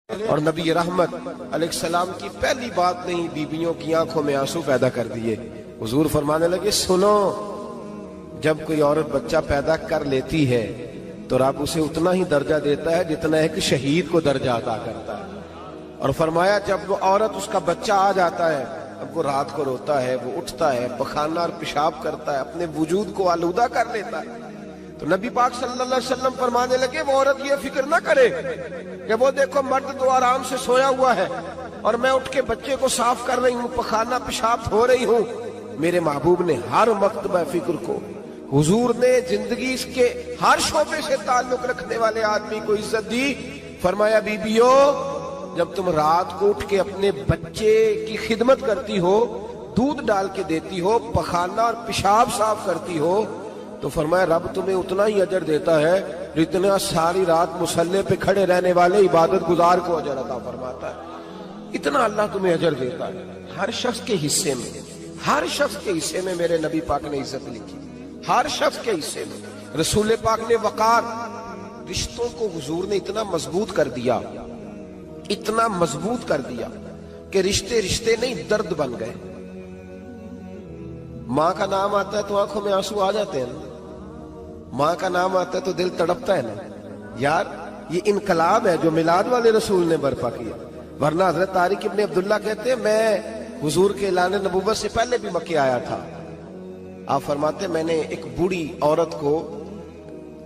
اور نبی رحمت علیہ السلام کی پہلی بات نہیں بیویوں کی آنکھوں میں آنسو پیدا کر دیے۔ حضور فرمانے لگے سنو، جب کوئی عورت بچہ پیدا کر لیتی ہے تو رب اسے اتنا ہی درجہ دیتا ہے جتنا ایک شہید کو درجہ عطا کرتا ہے۔ اور فرمایا جب وہ عورت اس کا بچہ آ جاتا ہے، اب وہ رات کو روتا ہے، وہ اٹھتا ہے، پخانہ اور پیشاب کرتا ہے، اپنے وجود کو آلودہ کر لیتا ہے، تو نبی پاک صلی اللہ علیہ وسلم فرمانے لگے وہ عورت یہ فکر نہ کرے کہ وہ دیکھو مرد تو آرام سے سویا ہوا ہے اور میں اٹھ کے بچے کو صاف کر رہی ہوں، پخانہ پیشاب دھو رہی ہوں۔ میرے محبوب نے ہر مرتبہ فکر کو، حضور نے زندگی کے ہر شعبے سے تعلق رکھنے والے آدمی کو عزت دی۔ فرمایا بیبیو، جب تم رات کو اٹھ کے اپنے بچے کی خدمت کرتی ہو، دودھ ڈال کے دیتی ہو، پخانہ اور پیشاب صاف کرتی ہو، تو فرمایا رب تمہیں اتنا ہی اجر دیتا ہے جتنا ساری رات مصلی پہ کھڑے رہنے والے عبادت گزار کو اجر عطا فرماتا ہے۔ اتنا اللہ تمہیں اجر دیتا ہے۔ ہر شخص کے حصے میں، ہر شخص کے حصے میں میرے نبی پاک نے عزت لکھی، ہر شخص کے حصے میں۔ رسول پاک نے وقار، رشتوں کو حضور نے اتنا مضبوط کر دیا، اتنا مضبوط کر دیا کہ رشتے رشتے نہیں درد بن گئے۔ ماں کا نام آتا ہے تو آنکھوں میں آنسو آ جاتے ہیں نا، ماں کا نام آتا ہے تو دل تڑپتا ہے نا۔ یار یہ انقلاب ہے جو میلاد والے رسول نے برپا کیا، ورنہ حضرت طارق ابن عبداللہ کہتے ہیں میں حضور کے اعلان نبوت سے پہلے بھی مکے آیا تھا۔ آپ فرماتے ہیں میں نے ایک بوڑھی عورت کو،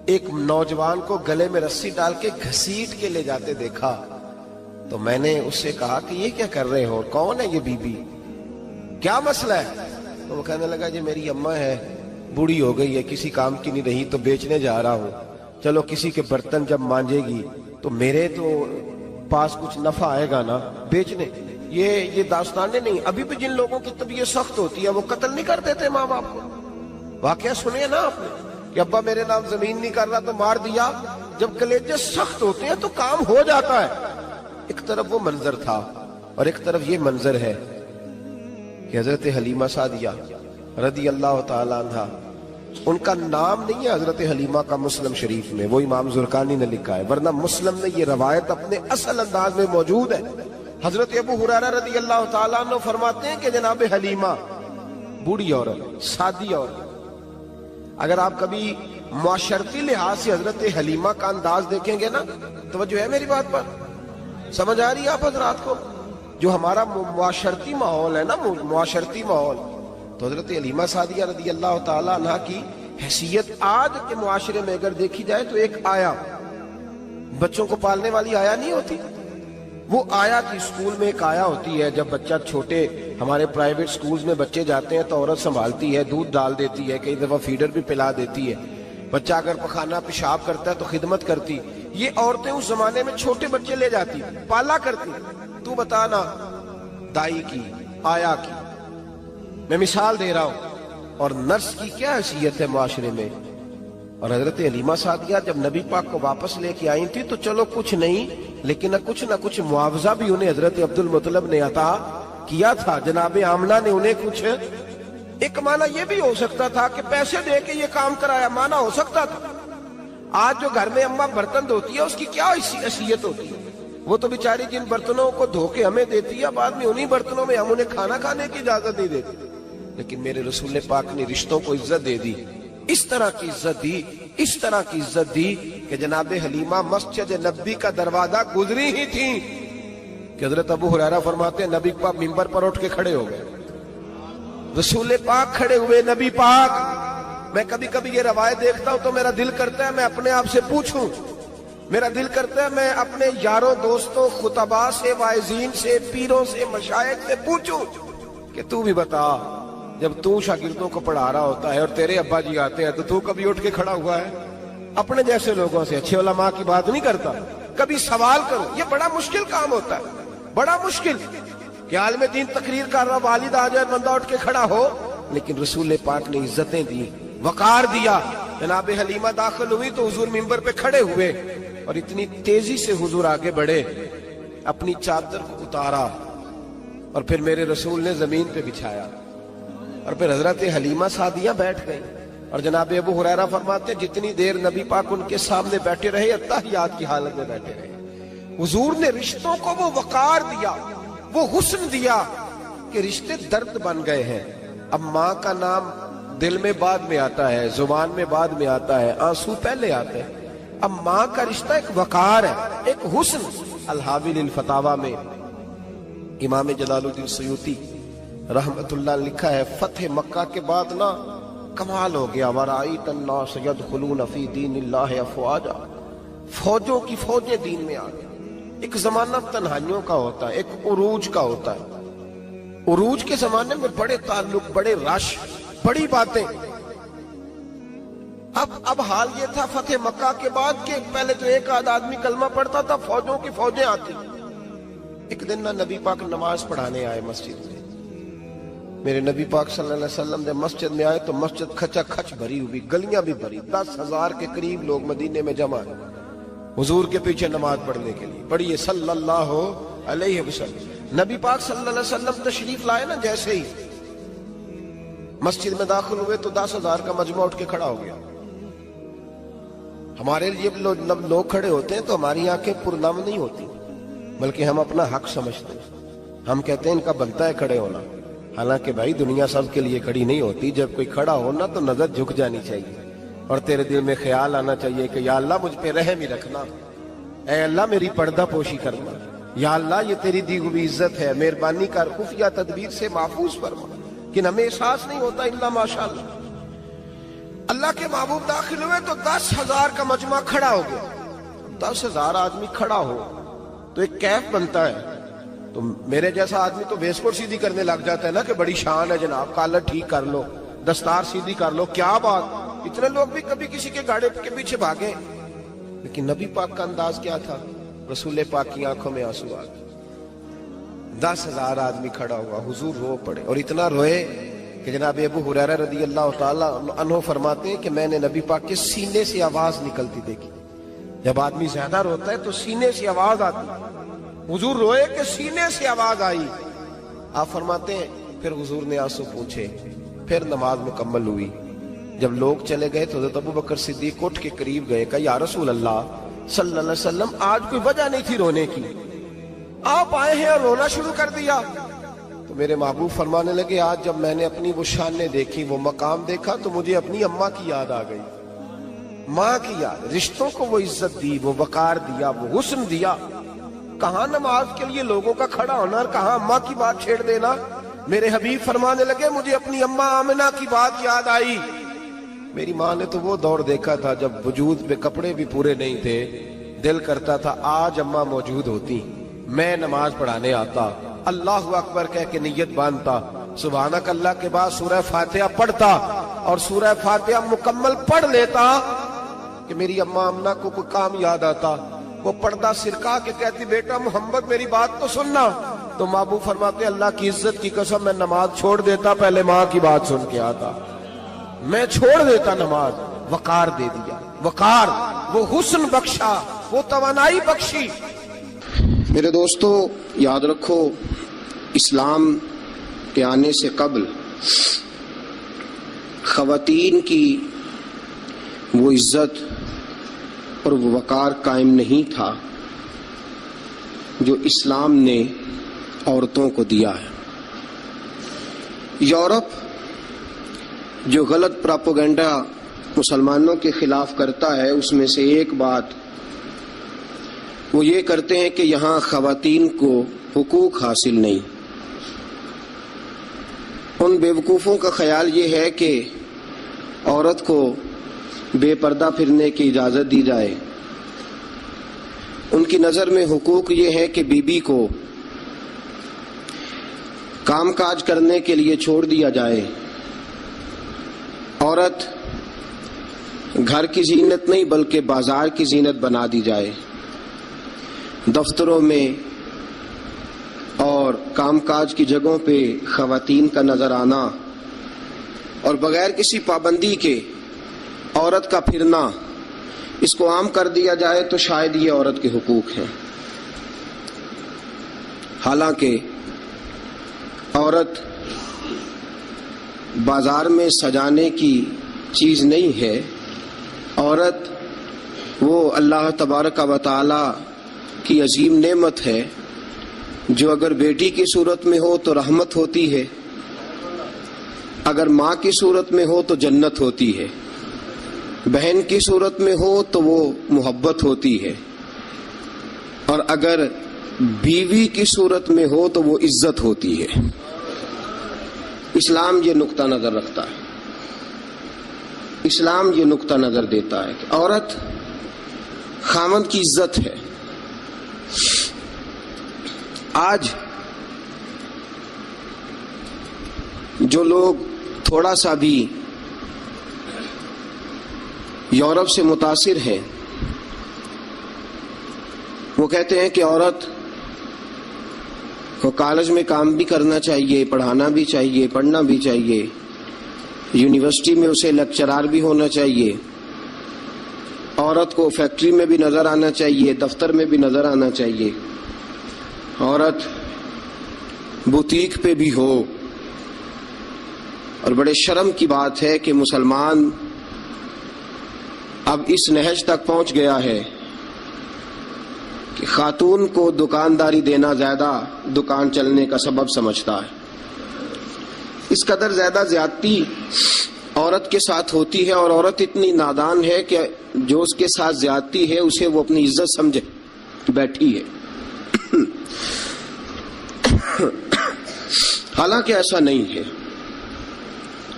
ایک نوجوان کو گلے میں رسی ڈال کے گھسیٹ کے لے جاتے دیکھا، تو میں نے اس سے کہا کہ یہ کیا کر رہے ہو، کون ہے یہ بی بی، کیا مسئلہ ہے؟ تو وہ کہنے لگا جی میری اماں ہے، بوڑھی ہو گئی ہے، کسی کام کی نہیں رہی تو بیچنے جا رہا ہوں، چلو کسی کے برتن جب مانجے گی تو میرے تو پاس کچھ نفع آئے گا نا بیچنے۔ یہ داستانیں نہیں، ابھی بھی جن لوگوں کی طبیعت سخت ہوتی ہے وہ قتل نہیں کر دیتے ماں باپ کو۔ واقعہ سنیے نا آپ نے کہ ابا میرے نام زمین نہیں کر رہا تو مار دیا۔ جب کلیجے سخت ہوتے ہیں تو کام ہو جاتا ہے۔ ایک طرف وہ منظر تھا اور ایک طرف یہ منظر ہے کہ حضرت حلیمہ سعدیہ رضی اللہ تعالی عنہ، ان کا نام نہیں ہے حضرت حلیمہ کا مسلم شریف میں، وہ امام زرقانی نے لکھا ہے، ورنہ مسلم میں یہ روایت اپنے اصل انداز میں موجود ہے۔ حضرت ابو ہریرہ رضی اللہ تعالی عنہ فرماتے ہیں کہ جناب حلیمہ بوڑھی عورت، سادی عورت، اگر آپ کبھی معاشرتی لحاظ سے حضرت حلیمہ کا انداز دیکھیں گے نا، توجہ ہے میری بات پر، سمجھ آ رہی ہے آپ حضرات کو؟ جو ہمارا معاشرتی ماحول ہے نا، معاشرتی ماحول، تو حضرت حلیمہ سعدیہ رضی اللہ تعالی عنہ کی حیثیت آج کے معاشرے میں اگر دیکھی جائے تو ایک آیا، بچوں کو پالنے والی آیا نہیں ہوتی، وہ آیا کی اسکول میں ایک آیا ہوتی ہے۔ جب بچہ چھوٹے ہمارے پرائیویٹ سکولز میں بچے جاتے ہیں تو عورت سنبھالتی ہے، دودھ ڈال دیتی ہے، کئی دفعہ فیڈر بھی پلا دیتی ہے، بچہ اگر پخانہ پیشاب کرتا ہے تو خدمت کرتی۔ یہ عورتیں اس زمانے میں چھوٹے بچے لے جاتی، پالا کرتی۔ تو بتانا دائی کی، آیا کی، میں مثال دے رہا ہوں، اور نرس کی کیا حیثیت ہے معاشرے میں۔ اور حضرت حلیمہ سعدیہ جب نبی پاک کو واپس لے کے آئی تھی تو چلو کچھ نہیں، لیکن نہ کچھ معاوضہ بھی انہیں حضرت عبد المطلب نے عطا کیا تھا، جناب آمنہ نے انہیں کچھ، ایک معنی یہ بھی ہو سکتا تھا کہ پیسے دے کے یہ کام کرایا، معنی ہو سکتا تھا۔ آج جو گھر میں اماں برتن دھوتی ہے اس کی کیا حیثیت ہوتی ہے؟ وہ تو بیچاری جن برتنوں کو دھو کے ہمیں دیتی ہے، بعد میں انہی برتنوں میں ہم انہیں کھانا کھانے کی اجازت نہیں دیتے۔ لیکن میرے رسول پاک نے رشتوں کو عزت دے دی، اس طرح کی عزت دی، اس طرح کی عزت دی کہ جناب حلیمہ مسجد نبی کا دروازہ گزری ہی تھی کہ حضرت ابو ہریرہ فرماتے ہیں نبی پاک منبر پر اٹھ کے کھڑے ہو گئے، رسول پاک کھڑے ہوئے، نبی پاک۔ میں کبھی کبھی یہ روایت دیکھتا ہوں تو میرا دل کرتا ہے میں اپنے آپ سے پوچھوں، میرا دل کرتا ہے میں اپنے یاروں دوستوں خطباء سے، واعظین سے، پیروں سے، مشائخ سے پوچھوں کہ تو بھی بتا، جب تو شاگردوں کو پڑھا رہا ہوتا ہے اور تیرے ابا جی آتے ہیں تو کبھی اٹھ کے کھڑا ہوا ہے؟ اپنے جیسے لوگوں سے، اچھے علماء کی بات نہیں کرتا، کبھی سوال کرو۔ یہ بڑا مشکل کام ہوتا ہے، بڑا مشکل کہ عالم دین تقریر کر رہا، والد آ جائے، بندہ اٹھ کے کھڑا ہو۔ لیکن رسول پاک نے عزتیں دی، وقار دیا۔ جناب حلیمہ داخل ہوئی تو حضور منبر پہ کھڑے ہوئے اور اتنی تیزی سے حضور آگے بڑھے، اپنی چادر کو اتارا اور پھر میرے رسول نے زمین پہ بچھایا، اور پھر حضرت حلیمہ سعدیہ بیٹھ گئی۔ اور جناب ابو ہریرہ فرماتے ہیں جتنی دیر نبی پاک ان کے سامنے بیٹھے رہے، اتحیات کی حالت میں بیٹھے رہے، حضور نے رشتوں کو وہ وقار دیا، وہ حسن دیا کہ رشتے درد بن گئے ہیں۔ اب ماں کا نام دل میں بعد میں آتا ہے، زبان میں بعد میں آتا ہے، آنسو پہلے آتے ہیں۔ اب ماں کا رشتہ ایک وقار ہے، ایک حسن۔ الحاوی للفتاوی میں امام جلال الدین سیوطی رحمت اللہ لکھا ہے، فتح مکہ کے بعد نا کمال ہو گیا، وَرَأَيْتَ النَّاسَ يَدْخُلُونَ فِي دِينِ اللَّهِ أَفْوَاجًا، فوجوں کی فوجیں دین میں آ گئی۔ ایک زمانہ تنہائیوں کا ہوتا ہے، ایک عروج کا ہوتا ہے۔ عروج کے زمانے میں بڑے تعلق، بڑے رش، بڑی باتیں۔ اب حال یہ تھا فتح مکہ کے بعد کہ پہلے تو ایک آدھ آدمی کلمہ پڑھتا تھا، فوجوں کی فوجیں آتی۔ ایک دن نہ نبی پاک نماز پڑھانے آئے مسجد میں، میرے نبی پاک صلی اللہ علیہ وسلم نے مسجد میں آئے تو مسجد کھچا کھچ بھری ہوئی، گلیاں بھی بھری، 10,000 کے قریب لوگ مدینے میں جمع ہیں حضور کے پیچھے نماز پڑھنے کے لیے۔ پڑھیے صلی اللہ علیہ وسلم۔ نبی پاک صلی اللہ علیہ وسلم تشریف لائے نا، جیسے ہی مسجد میں داخل ہوئے تو 10,000 کا مجمع اٹھ کے کھڑا ہو گیا۔ ہمارے لیے لوگ کھڑے ہوتے ہیں تو ہماری آنکھیں پرنم نہیں ہوتی، بلکہ ہم اپنا حق سمجھتے ہیں۔ ہم کہتے ہیں ان کا بنتا ہے کھڑے ہونا، حالانکہ بھائی دنیا سب کے لیے کھڑی نہیں ہوتی۔ جب کوئی کھڑا ہونا تو نظر جھک جانی چاہیے، اور تیرے دل میں خیال آنا چاہیے کہ یا اللہ مجھ پہ رحم ہی رکھنا، اے اللہ میری پردہ پوشی کرنا، یا اللہ یہ تیری دی ہوئی عزت ہے، مہربانی کر، خفیہ تدبیر سے محفوظ فرما۔ کہ ہمیں احساس نہیں ہوتا الا ماشاءاللہ۔ اللہ کے محبوب داخل ہوئے تو 10,000 کا مجمع کھڑا ہو گیا۔ 10,000 آدمی کھڑا ہو تو ایک کیف بنتا ہے، تو میرے جیسا آدمی تو ویسکوٹ سیدھی کرنے لگ جاتا ہے نا کہ بڑی شان ہے جناب، کالر ٹھیک کر لو، دستار سیدھی کر لو، کیا بات۔ اتنے لوگ بھی کبھی کسی کے گاڑے کے پیچھے بھاگے، لیکن نبی پاک کا انداز کیا تھا؟ رسول پاک کی آنکھوں میں آنسو آ گئے۔ 10,000 آدمی کھڑا ہوا، حضور رو پڑے، اور اتنا روئے کہ جناب ابو ہریرہ رضی اللہ تعالیٰ عنہ فرماتے ہیں کہ میں نے نبی پاک کے سینے سے آواز نکلتی دیکھی۔ جب آدمی زیادہ روتا ہے تو سینے سے آواز آتی، حضور روئے کہ سینے سے آواز آئی۔ آپ فرماتے ہیں پھر حضور نے آنسو پوچھے، پھر نماز مکمل ہوئی۔ جب لوگ چلے گئے تو حضرت ابو بکر صدیق اٹھ کے قریب گئے، کہا یا رسول اللہ صلی اللہ علیہ وسلم آج کوئی وجہ نہیں تھی رونے کی، آپ آئے ہیں اور رونا شروع کر دیا۔ تو میرے محبوب فرمانے لگے آج جب میں نے اپنی وہ شانیں دیکھی، وہ مقام دیکھا تو مجھے اپنی اماں کی یاد آ گئی، ماں کی یاد۔ رشتوں کو وہ عزت دی، وہ وقار دیا، وہ حسن دیا۔ کہاں نماز کے لیے لوگوں کا کھڑا ہونا اور کہاں اماں کی بات چھیڑ دینا۔ میرے حبیب فرمانے لگے مجھے اپنی اماں آمنہ کی بات یاد آئی۔ میری ماں نے تو وہ دور دیکھا تھا جب وجود پہ کپڑے بھی پورے نہیں تھے، دل کرتا تھا آج اماں موجود ہوتی، میں نماز پڑھانے آتا، اللہ اکبر کہہ کے نیت باندھتا، سبحانک اللہ کے بعد سورہ فاتحہ پڑھتا، اور سورہ فاتحہ مکمل پڑھ لیتا کہ میری اماں آمنہ کو کوئی کام یاد آتا، وہ پردہ سرکا کے کہتی بیٹا محمد میری بات تو سننا، تو محبوب فرماتے اللہ کی عزت کی قسم میں نماز چھوڑ دیتا، پہلے ماں کی بات سن کے آتا، میں چھوڑ دیتا نماز۔ وقار دے دیا، وقار، وہ حسن بخشا، وہ توانائی بخشی۔ میرے دوستو یاد رکھو، اسلام کے آنے سے قبل خواتین کی وہ عزت اور وہ وقار قائم نہیں تھا جو اسلام نے عورتوں کو دیا ہے۔ یورپ جو غلط پراپوگنڈا مسلمانوں کے خلاف کرتا ہے، اس میں سے ایک بات وہ یہ کرتے ہیں کہ یہاں خواتین کو حقوق حاصل نہیں۔ ان بیوقوفوں کا خیال یہ ہے کہ عورت کو بے پردہ پھرنے کی اجازت دی جائے۔ ان کی نظر میں حقوق یہ ہے کہ بیوی کو کام کاج کرنے کے لیے چھوڑ دیا جائے، عورت گھر کی زینت نہیں بلکہ بازار کی زینت بنا دی جائے، دفتروں میں اور کام کاج کی جگہوں پہ خواتین کا نظر آنا اور بغیر کسی پابندی کے عورت کا پھرنا، اس کو عام کر دیا جائے تو شاید یہ عورت کے حقوق ہیں۔ حالانکہ عورت بازار میں سجانے کی چیز نہیں ہے، عورت وہ اللہ تبارک و تعالی کی عظیم نعمت ہے جو اگر بیٹی کی صورت میں ہو تو رحمت ہوتی ہے، اگر ماں کی صورت میں ہو تو جنت ہوتی ہے، بہن کی صورت میں ہو تو وہ محبت ہوتی ہے، اور اگر بیوی کی صورت میں ہو تو وہ عزت ہوتی ہے۔ اسلام یہ نقطہ نظر رکھتا ہے، اسلام یہ نقطہ نظر دیتا ہے کہ عورت خاوند کی عزت ہے۔ آج جو لوگ تھوڑا سا بھی یورپ سے متاثر ہیں وہ کہتے ہیں کہ عورت کو کالج میں کام بھی کرنا چاہیے، پڑھانا بھی چاہیے، پڑھنا بھی چاہیے، یونیورسٹی میں اسے لیکچرار بھی ہونا چاہیے، عورت کو فیکٹری میں بھی نظر آنا چاہیے، دفتر میں بھی نظر آنا چاہیے، عورت بوتیک پہ بھی ہو۔ اور بڑے شرم کی بات ہے کہ مسلمان اب اس نہج تک پہنچ گیا ہے کہ خاتون کو دکانداری دینا زیادہ دکان چلنے کا سبب سمجھتا ہے۔ اس قدر زیادہ زیادتی عورت کے ساتھ ہوتی ہے، اور عورت اتنی نادان ہے کہ جو اس کے ساتھ زیادتی ہے اسے وہ اپنی عزت سمجھے بیٹھی ہے۔ حالانکہ ایسا نہیں ہے۔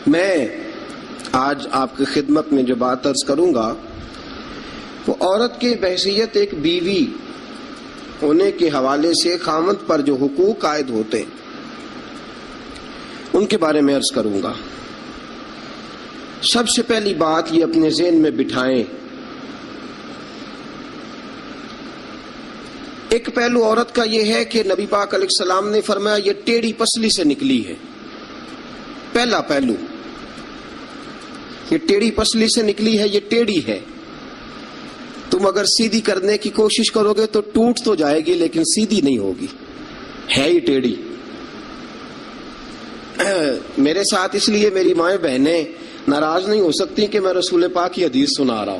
میں آج آپ کی خدمت میں جو بات عرض کروں گا وہ عورت کی بحیثیت ایک بیوی ہونے کے حوالے سے خاوند پر جو حقوق عائد ہوتے ہیں ان کے بارے میں عرض کروں گا۔ سب سے پہلی بات یہ اپنے ذہن میں بٹھائیں، ایک پہلو عورت کا یہ ہے کہ نبی پاک علیہ السلام نے فرمایا یہ ٹیڑھی پسلی سے نکلی ہے۔ پہلا پہلو، یہ ٹیڑھی پسلی سے نکلی ہے، یہ ٹیڑھی ہے۔ تم اگر سیدھی کرنے کی کوشش کرو گے تو ٹوٹ تو جائے گی لیکن سیدھی نہیں ہوگی، ہے ہی ٹیڑھی۔ میرے ساتھ اس لیے میری مائیں بہنیں ناراض نہیں ہو سکتی کہ میں رسول پاک کی حدیث سنا رہا ہوں،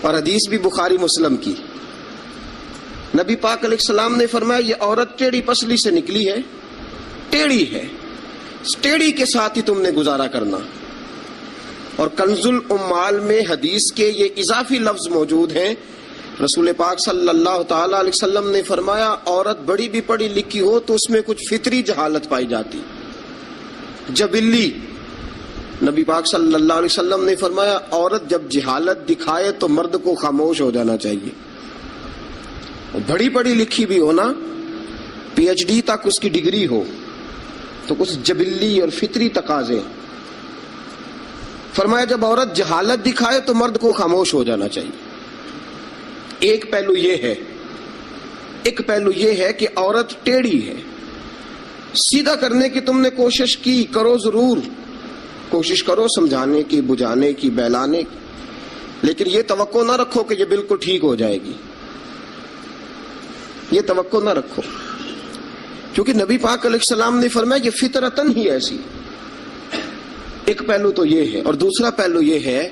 اور حدیث بھی بخاری مسلم کی۔ نبی پاک علیہ السلام نے فرمایا یہ عورت ٹیڑھی پسلی سے نکلی ہے، ٹیڑھی ہے، اس ٹیڑھی کے ساتھ ہی تم نے گزارا کرنا۔ اور کنز الامال میں حدیث کے یہ اضافی لفظ موجود ہیں۔ رسول پاک صلی اللہ تعالی علیہ وسلم نے فرمایا عورت بڑی بھی پڑھی لکھی ہو تو اس میں کچھ فطری جہالت پائی جاتی، جبلی۔ نبی پاک صلی اللہ علیہ وسلم نے فرمایا عورت جب جہالت دکھائے تو مرد کو خاموش ہو جانا چاہیے۔ بڑی پڑھی لکھی بھی ہونا، پی ایچ ڈی تک اس کی ڈگری ہو، تو کچھ جبلی اور فطری تقاضے۔ فرمایا جب عورت جہالت دکھائے تو مرد کو خاموش ہو جانا چاہیے۔ ایک پہلو یہ ہے کہ عورت ٹیڑھی ہے۔ سیدھا کرنے کی تم نے کوشش کی، کرو، ضرور کوشش کرو سمجھانے کی، بجھانے کی، بہلانے کی، لیکن یہ توقع نہ رکھو کہ یہ بالکل ٹھیک ہو جائے گی، یہ توقع نہ رکھو، کیونکہ نبی پاک علیہ السلام نے فرمایا یہ فطرتاً ہی ایسی۔ ایک پہلو تو یہ ہے، اور دوسرا پہلو یہ ہے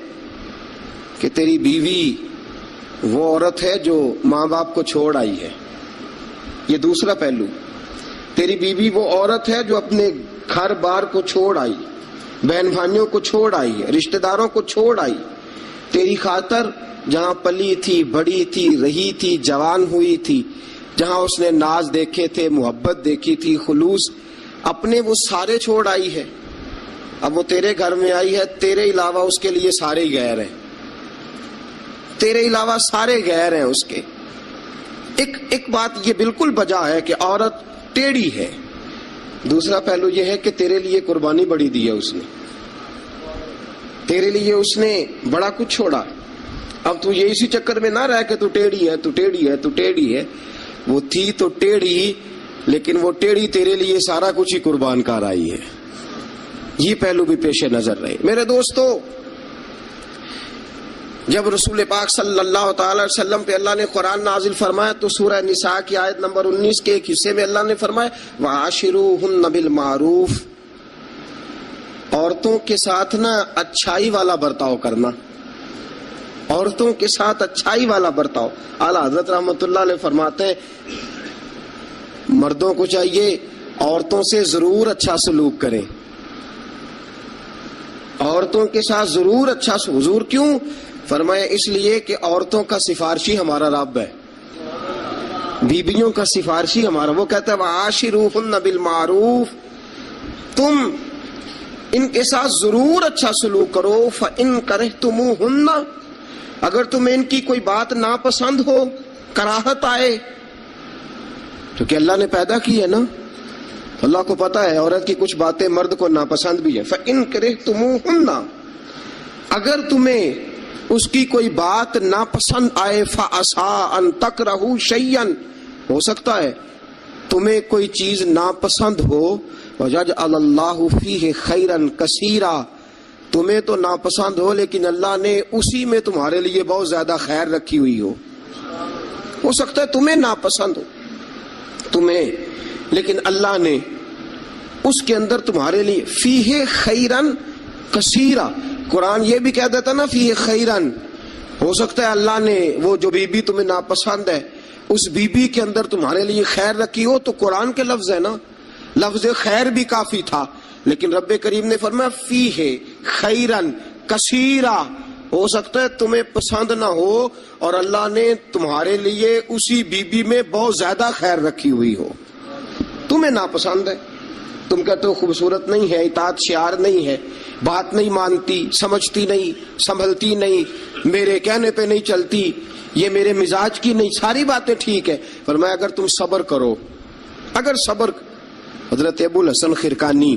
کہ تیری بیوی وہ عورت ہے جو ماں باپ کو چھوڑ آئی ہے۔ یہ دوسرا پہلو، تیری بیوی وہ عورت ہے جو اپنے گھر بار کو چھوڑ آئی، بہن بھائیوں کو چھوڑ آئی، رشتہ داروں کو چھوڑ آئی، تیری خاطر جہاں پلی تھی، بڑی تھی، رہی تھی، جوان ہوئی تھی، جہاں اس نے ناز دیکھے تھے، محبت دیکھی تھی، خلوص، اپنے وہ سارے چھوڑ آئی ہے۔ اب وہ تیرے گھر میں آئی ہے، تیرے علاوہ اس کے لیے سارے غیر ہیں، تیرے علاوہ سارے غیر ہیں اس کے۔ ایک بات یہ بالکل بجا ہے کہ عورت ٹیڑھی ہے، دوسرا پہلو یہ ہے کہ تیرے لیے قربانی بڑی دی ہے اس نے، تیرے لیے اس نے بڑا کچھ چھوڑا۔ اب تو یہ اسی چکر میں نہ رہ کہ تو ٹیڑھی ہے، تو ٹیڑھی ہے، تو ٹیڑھی ہے۔ وہ تھی تو ٹیڑھی، لیکن وہ ٹیڑھی تیرے لیے سارا کچھ ہی قربان کر آئی ہے۔ یہ پہلو بھی پیش نظر رہے۔ میرے دوستو، جب رسول پاک صلی اللہ تعالی وسلم پہ اللہ نے قرآن نازل فرمایا تو سورہ نساء کی آیت نمبر 19 کے ایک حصے میں اللہ نے فرمایا وَعَاشِرُوهُنَّ بِالْمَعْرُوفِ، عورتوں کے ساتھ نا اچھائی والا برتاؤ کرنا، عورتوں کے ساتھ اچھائی والا برتاؤ. اعلیٰ حضرت رحمۃ اللہ علیہ فرماتے ہیں مردوں کو چاہیے عورتوں سے ضرور اچھا سلوک کریں, عورتوں کے ساتھ ضرور اچھا سلوک. حضور کیوں فرمایا؟ اس لیے کہ عورتوں کا سفارشی ہمارا رب ہے, بیویوں کا سفارشی ہمارا. وہ کہتا ہے وعاشروہن بالمعروف, تم ان کے ساتھ ضرور اچھا سلوک کرو. فإن کرہتموہن, اگر تمہیں ان کی کوئی بات ناپسند ہو, کراہت آئے, کیونکہ اللہ نے پیدا کی ہے نا, اللہ کو پتا ہے عورت کی کچھ باتیں مرد کو ناپسند بھی ہے. فإن کرہتموہن, اگر تمہیں اس کی کوئی بات ناپسند آئے, فعسیٰ ان تکرہوا شیئا, ہو سکتا ہے تمہیں کوئی چیز ناپسند ہو, وَيَجْعَلَ اللَّهُ فِيهِ خَيْرًا كَثِيرًا, تمہیں تو ناپسند ہو لیکن اللہ نے اسی میں تمہارے لیے بہت زیادہ خیر رکھی ہوئی ہو سکتا ہے تمہیں ناپسند ہو تمہیں, لیکن اللہ نے اس کے اندر تمہارے لیے فیہ خیرن کثیرا. قرآن یہ بھی کہہ دیتا نا فیہ خیرن, ہو سکتا ہے اللہ نے وہ جو بیوی تمہیں ناپسند ہے اس بیوی کے اندر تمہارے لیے خیر رکھی ہو. تو قرآن کے لفظ ہے نا, لفظ خیر بھی کافی تھا, لیکن رب کریم نے فرمایا فیہ خیرن کثیرا, ہو سکتا ہے تمہیں پسند نہ ہو اور اللہ نے تمہارے لیے اسی بیوی میں بہت زیادہ خیر رکھی ہوئی ہو. تمہیں ناپسند ہے, تم کہتے ہو خوبصورت نہیں ہے, اطاعت شعار نہیں ہے, بات نہیں مانتی, سمجھتی نہیں, سنبھلتی نہیں, میرے کہنے پہ نہیں چلتی, یہ میرے مزاج کی نہیں, ساری باتیں ٹھیک ہے. فرمایا اگر تم صبر کرو, اگر صبر. حضرت ابو الحسن خرقانی,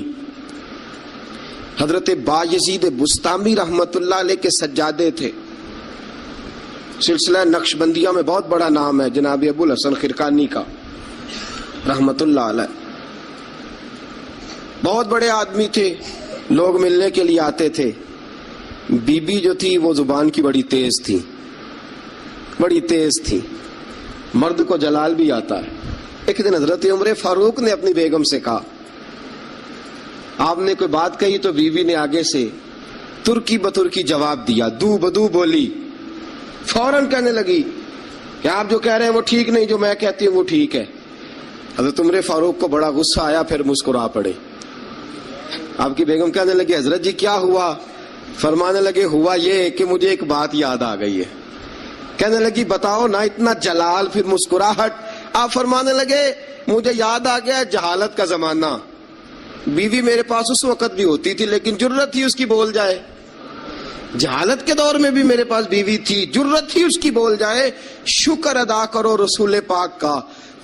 حضرت بایزید بستامی رحمت اللہ علیہ کے سجادے تھے. سلسلہ نقشبندیہ میں بہت بڑا نام ہے جناب ابو الحسن خرقانی کا رحمت اللہ علیہ. بہت بڑے آدمی تھے, لوگ ملنے کے لیے آتے تھے. بی بی جو تھی وہ زبان کی بڑی تیز تھی, بڑی تیز تھی, مرد کو جلال بھی آتا ہے. ایک دن حضرت عمر فاروق نے اپنی بیگم سے کہا, آپ نے کوئی بات کہی تو بیوی نے آگے سے ترکی بترکی جواب دیا, دو بدو بولی, فوراً کہنے لگی کہ آپ جو کہہ رہے ہیں وہ ٹھیک نہیں, جو میں کہتی ہوں وہ ٹھیک ہے. حضرت عمر فاروق کو بڑا غصہ آیا, پھر مسکرا پڑے. آپ کی بیگم کہنے لگی حضرت جی کیا ہوا؟ فرمانے لگے ہوا یہ کہ مجھے ایک بات یاد آ گئی ہے. کہنے لگی بتاؤ نا, اتنا جلال پھر مسکراہٹ. آپ فرمانے لگے مجھے یاد آ گیا جہالت کا زمانہ, بیوی میرے پاس اس وقت بھی ہوتی تھی لیکن جرت تھی اس کی بول جائے. جہالت کے دور میں بھی میرے پاس بیوی تھی, جرت تھی اس کی بول جائے. شکر ادا کرو رسول پاک کا,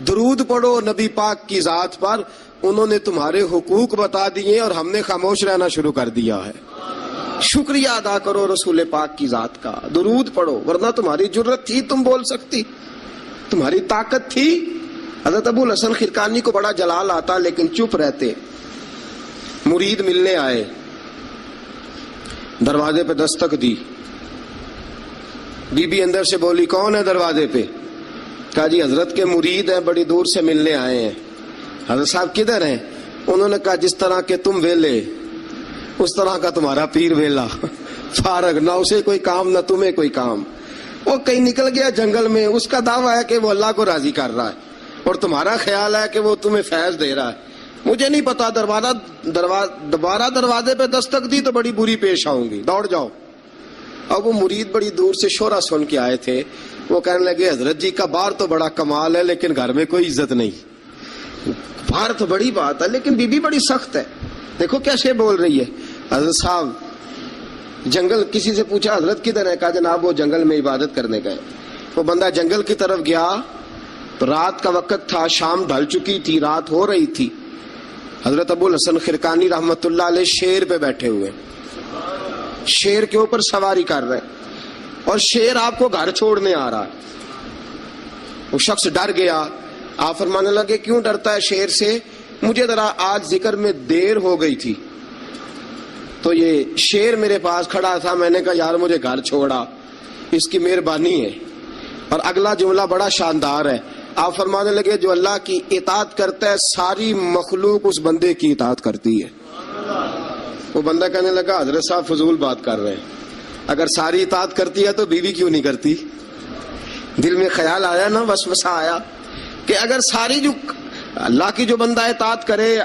درود پڑھو نبی پاک کی ذات پر, انہوں نے تمہارے حقوق بتا دیے اور ہم نے خاموش رہنا شروع کر دیا ہے. شکریہ ادا کرو رسول پاک کی ذات کا, درود پڑھو, ورنہ تمہاری جرت تھی تم بول سکتی, تمہاری طاقت تھی. حضرت ابو الحسن خرقانی کو بڑا جلال آتا لیکن چپ رہتے. مرید ملنے آئے, دروازے پہ دستک دی, بی بی اندر سے بولی کون ہے دروازے پہ؟ کہا جی حضرت کے مرید ہیں, بڑی دور سے ملنے آئے ہیں. حضرت صاحب کدھر ہیں؟ انہوں نے کہا جس طرح کہ تم ویلے اس طرح کا تمہارا پیر ویلا, فارغ, نہ اسے کوئی کام نہ تمہیں کوئی کام. وہ کہیں نکل گیا جنگل میں, اس کا دعویٰ ہے کہ وہ اللہ کو راضی کر رہا ہے اور تمہارا خیال ہے کہ وہ تمہیں فیض دے رہا ہے. مجھے نہیں پتا, دوبارہ دروازے پہ دستک دی تو بڑی بری پیش آؤں گی, دوڑ جاؤ. اب وہ مرید بڑی دور سے شورا سن کے آئے تھے, وہ کہنے لگے حضرت جی کا باہر تو بڑا کمال ہے لیکن گھر میں کوئی عزت نہیں. باہر تو بڑی بات ہے لیکن بی بی بڑی سخت ہے, دیکھو کیسے بول رہی ہے. حضرت صاحب جنگل, کسی سے پوچھا حضرت کدھر ہے؟ کہا جناب وہ جنگل میں عبادت کرنے گئے. وہ بندہ جنگل کی طرف گیا, رات کا وقت تھا, شام ڈھل چکی تھی, رات ہو رہی تھی. حضرت ابو الحسن خرقانی رحمت اللہ علیہ شیر پہ بیٹھے ہوئے, شیر کے اوپر سواری کر رہے ہیں اور شیر آپ کو گھر چھوڑنے آ رہا ہے. وہ شخص ڈر گیا. آپ فرمانے لگے کیوں ڈرتا ہے شیر سے؟ مجھے ذرا آج ذکر میں دیر ہو گئی تھی تو یہ شیر میرے پاس کھڑا تھا, میں نے کہا یار مجھے گھر چھوڑا, اس کی مہربانی ہے. اور اگلا جملہ بڑا شاندار ہے. آپ فرمانے لگے جو اللہ کی اطاعت کرتا ہے ساری مخلوق اس بندے کی اطاعت کرتی ہے. وہ بندہ کہنے لگا حضرت صاحب فضول بات کر رہے ہیں, اگر ساری اطاعت کرتی ہے تو بیوی کیوں نہیں کرتی؟ دل میں خیال آیا نا، وسوسہ آیا کہ اگر ساری جو اللہ کی جو بندہ اطاعت کرے،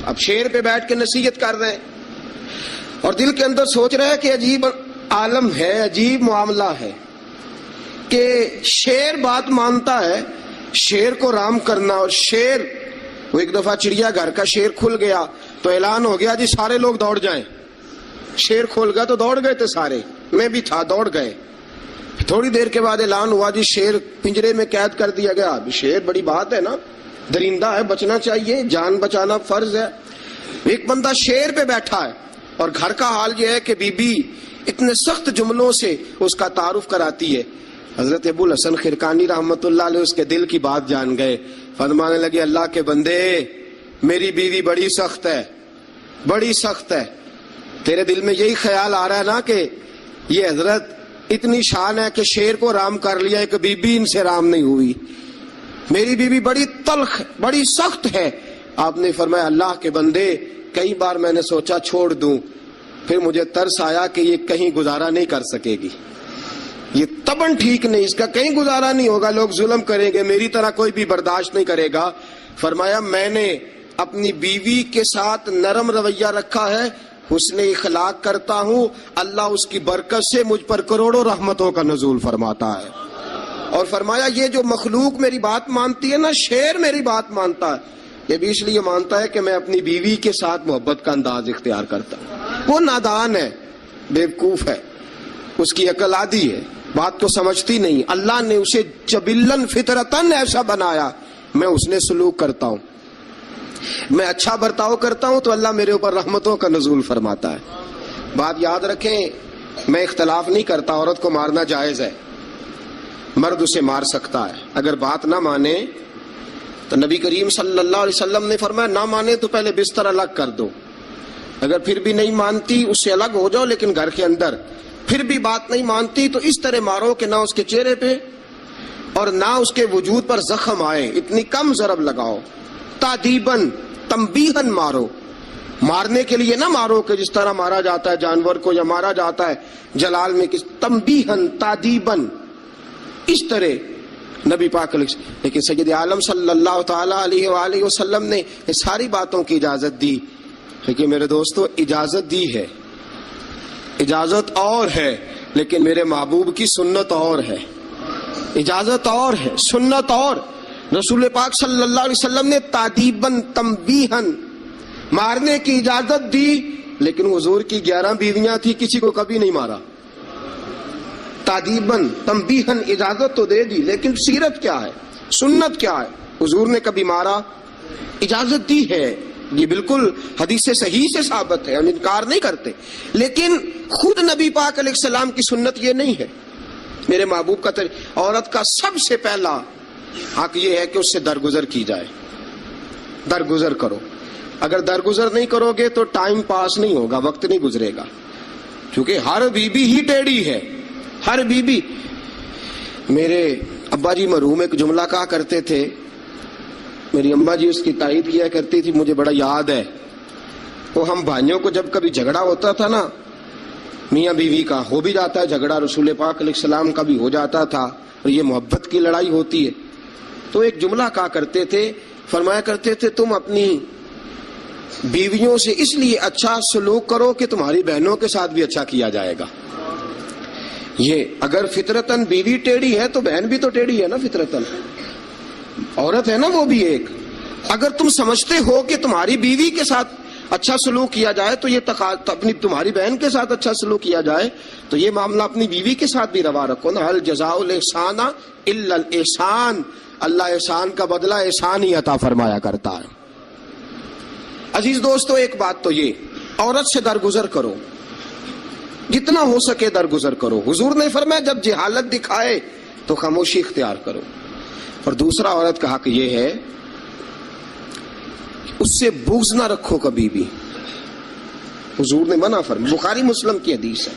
اب شیر پہ بیٹھ کے نصیحت کر رہے ہیں اور دل کے اندر سوچ رہے ہیں کہ عجیب عالم ہے، عجیب معاملہ ہے کہ شیر بات مانتا ہے، شیر کو رام کرنا، اور شیر وہ ایک دفعہ چڑیا گھر کا شیر کھل گیا تو اعلان ہو گیا جی سارے لوگ دوڑ جائیں. شیر کھول گیا تو دوڑ گئے تھے سارے، میں بھی تھا، دوڑ گئے. تھوڑی دیر کے بعد اعلان ہوا جی شیر پنجرے میں قید کر دیا گیا. شیر بڑی بات ہے نا، درندہ ہے، بچنا چاہیے، جان بچانا فرض ہے. ایک بندہ شیر پہ بیٹھا ہے اور گھر کا حال یہ ہے کہ بی بی اتنے سخت جملوں سے اس کا تعارف کراتی ہے. حضرت ابو الحسن خرقانی رحمت اللہ علیہ اس کے دل کی بات جان گئے، فرمانے لگے اللہ کے بندے میری بیوی بڑی سخت ہے، بڑی سخت ہے. تیرے دل میں یہی خیال آ رہا ہے نا کہ یہ حضرت اتنی شان ہے کہ شیر کو رام کر لیا، ایک بی بی ان سے رام نہیں ہوئی. میری بیوی بڑی تلخ، بڑی سخت ہے. آپ نے فرمایا اللہ کے بندے کئی بار میں نے سوچا چھوڑ دوں، پھر مجھے ترس آیا کہ یہ کہیں گزارا نہیں کر سکے گی، یہ تبن ٹھیک نہیں، اس کا کہیں گزارا نہیں ہوگا، لوگ ظلم کریں گے، میری طرح کوئی بھی برداشت نہیں کرے گا. فرمایا میں نے اپنی بیوی کے ساتھ نرم رویہ رکھا ہے، حسن اخلاق کرتا ہوں، اللہ اس کی برکت سے مجھ پر کروڑوں رحمتوں کا نزول فرماتا ہے. اور فرمایا یہ جو مخلوق میری بات مانتی ہے نا، شیر میری بات مانتا ہے، یہ بھی اس لیے مانتا ہے کہ میں اپنی بیوی کے ساتھ محبت کا انداز اختیار کرتا ہوں. وہ نادان ہے، بیوقوف ہے، اس کی عقل آدھی ہے، بات کو سمجھتی نہیں. اللہ نے اسے جبلن فطرتن ایسا بنایا، میں اس نے سلوک کرتا ہوں، میں اچھا برتاؤ کرتا ہوں تو اللہ میرے اوپر رحمتوں کا نزول فرماتا ہے. بات یاد رکھیں، میں اختلاف نہیں کرتا، عورت کو مارنا جائز ہے، مرد اسے مار سکتا ہے. اگر بات نہ مانے تو نبی کریم صلی اللہ علیہ وسلم نے فرمایا نہ مانے تو پہلے بستر الگ کر دو، اگر پھر بھی نہیں مانتی اس سے الگ ہو جاؤ، لیکن گھر کے اندر پھر بھی بات نہیں مانتی تو اس طرح مارو کہ نہ اس کے چہرے پہ اور نہ اس کے وجود پر زخم آئے، اتنی کم ضرب لگاؤ. تادیباً تنبیہاً مارو، مارنے کے لیے نہ مارو کہ جس طرح مارا جاتا ہے جانور کو یا مارا جاتا ہے جلال میں، تنبیہاً تادیباً، اس طرح نبی پاک علیہ. لیکن سید عالم صلی اللہ تعالی علیہ وآلہ وسلم نے یہ ساری باتوں کی اجازت دی. لیکن میرے دوستو اجازت دی ہے، اجازت اور ہے، لیکن میرے محبوب کی سنت اور ہے. اجازت اور ہے، سنت اور. رسول پاک صلی اللہ علیہ وسلم نے تادیباً تنبیہاً مارنے کی اجازت دی، لیکن حضور کی 11 بیویاں تھی، کسی کو کبھی نہیں مارا. تادیباً تنبیہاً اجازت تو دے دی، لیکن سیرت کیا ہے، سنت کیا ہے؟ حضور نے کبھی مارا؟ اجازت دی ہے، یہ بالکل حدیث صحیح سے ثابت ہے، ہم انکار نہیں کرتے. لیکن خود نبی پاک علیہ السلام کی سنت یہ نہیں ہے. میرے محبوب کا عورت کا سب سے پہلا حق یہ ہے کہ اس سے درگزر کی جائے. درگزر کرو. اگر درگزر نہیں کرو گے تو ٹائم پاس نہیں ہوگا، وقت نہیں گزرے گا، کیونکہ ہر بی بی ہی ٹیڑھی ہے، ہر بی بی. میرے ابا جی مرحوم ایک جملہ کہا کرتے تھے، میری اماں جی اس کی تائید کیا کرتی تھی، مجھے بڑا یاد ہے. وہ ہم بھائیوں کو جب کبھی جھگڑا ہوتا تھا نا، میاں بیوی کا ہو بھی جاتا ہے جھگڑا، رسول پاک علیہ السلام کا بھی ہو جاتا تھا، اور یہ محبت کی لڑائی ہوتی ہے، تو ایک جملہ کہا کرتے تھے، فرمایا کرتے تھے تم اپنی بیویوں سے اس لیے اچھا سلوک کرو کہ تمہاری بہنوں کے ساتھ بھی اچھا کیا جائے گا. یہ اگر فطرتاً بیوی ٹیڑھی ہے تو بہن بھی تو ٹیڑھی ہے نا، فطرتاً عورت ہے نا وہ بھی ایک. اگر تم سمجھتے ہو کہ تمہاری بیوی کے ساتھ اچھا سلوک کیا جائے تو یہ اپنی تمہاری بہن کے ساتھ اچھا سلوک کیا جائے تو یہ معاملہ اپنی بیوی کے ساتھ بھی روا رکھو نا. هل جزاء الاحسان الا الاحسان، اللہ احسان کا بدلہ احسان ہی عطا فرمایا کرتا ہے. عزیز دوستو ایک بات تو یہ، عورت سے درگزر کرو، جتنا ہو سکے درگزر کرو. حضور نے فرمایا جب جہالت دکھائے تو خاموشی اختیار کرو. اور دوسرا عورت کا حق یہ ہے اس سے بغض نہ رکھو کبھی بھی. حضور نے منع فرمایا، بخاری مسلم کی حدیث ہے،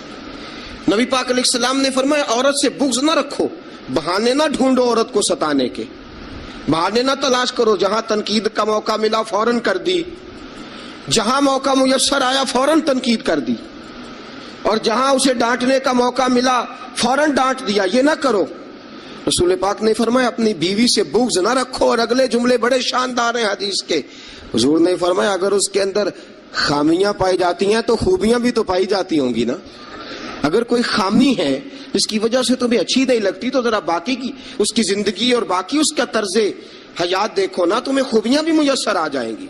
نبی پاک علیہ السلام نے فرمایا عورت سے بغض نہ رکھو، بہانے نہ ڈھونڈو عورت کو ستانے کے، بہانے نہ تلاش کرو. جہاں تنقید کا موقع ملا فوراً کر دی، جہاں موقع میسر آیا فوراً تنقید کر دی. اور جہاں اسے ڈانٹنے کا موقع ملا فوراً ڈانٹ دیا، یہ نہ کرو۔ رسول پاک نے فرمایا اپنی بیوی سے بغض نہ رکھو، اور اگلے جملے بڑے شاندار ہیں حدیث کے۔ حضور نے فرمایا اگر اس کے اندر خامیاں پائی جاتی ہیں تو خوبیاں بھی تو پائی جاتی ہوں گی نا۔ اگر کوئی خامی ہے جس کی وجہ سے تمہیں اچھی نہیں لگتی تو ذرا باقی کی اس کی زندگی اور باقی اس کا طرز حیات دیکھو نا، تمہیں خوبیاں بھی میسر آ جائیں گی۔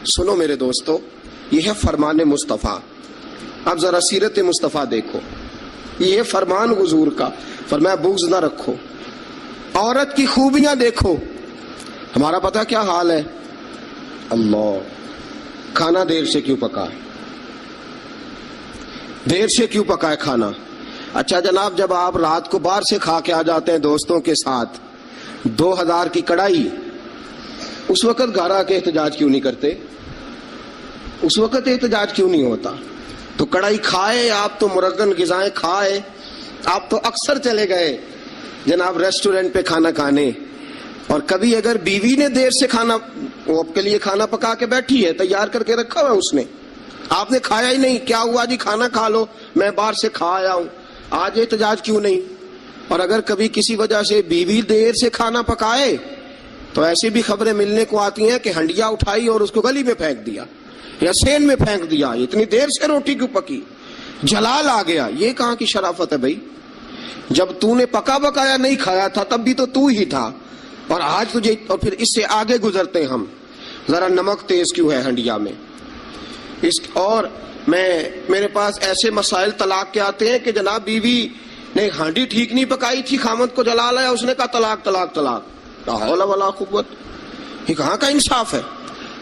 سنو میرے دوستو، یہ ہے فرمان مصطفیٰ۔ اب ذرا سیرت مصطفیٰ دیکھو، یہ ہے فرمان حضور کا، فرمایا بغض نہ رکھو۔ عورت کی خوبیاں دیکھو، ہمارا پتہ کیا حال ہے؟ اللہ، کھانا دیر سے کیوں پکا ہے؟ دیر سے کیوں پکا ہے کھانا؟ اچھا جناب، جب آپ رات کو باہر سے کھا کے آ جاتے ہیں دوستوں کے ساتھ 2000 کی کڑائی، اس وقت گھر آ کے احتجاج کیوں نہیں کرتے؟ اس وقت احتجاج کیوں نہیں ہوتا؟ تو کڑائی کھائے آپ، تو مرغن غذائیں کھائے آپ، تو اکثر چلے گئے جناب ریسٹورنٹ پہ کھانا کھانے، اور کبھی اگر بیوی نے دیر سے کھانا، وہ آپ کے لیے کھانا پکا کے بیٹھی ہے، تیار کر کے رکھا ہوا اس نے، آپ نے کھایا ہی نہیں، کیا ہوا جی کھانا کھا لو، میں باہر سے کھا آیا ہوں، آج احتجاج کیوں نہیں؟ اور اگر کبھی کسی وجہ سے بیوی دیر سے کھانا پکائے تو ایسی بھی خبریں ملنے کو آتی ہیں کہ ہنڈیا اٹھائی اور اس کو گلی میں پھینک دیا یا سین میں پھینک دیا، اتنی دیر سے روٹی کیوں پکی، جلال آ گیا۔ یہ کہاں کی شرافت ہے بھائی؟ جب تو نے پکا بکایا نہیں کھایا تھا تب بھی تو ہی تھا، اور آج تجھے، اور پھر اس سے آگے گزرتے ہم، ذرا نمک تیز کیوں ہے ہنڈیا میں؟ اور میرے پاس ایسے مسائل طلاق کے آتے ہیں کہ جناب بیوی نے ہانڈی ٹھیک نہیں پکائی تھی، خامد کو جلال آیا، اس نے کہا طلاق طلاق طلاق، لا حول ولا قوت۔ یہ کہاں کا انصاف ہے؟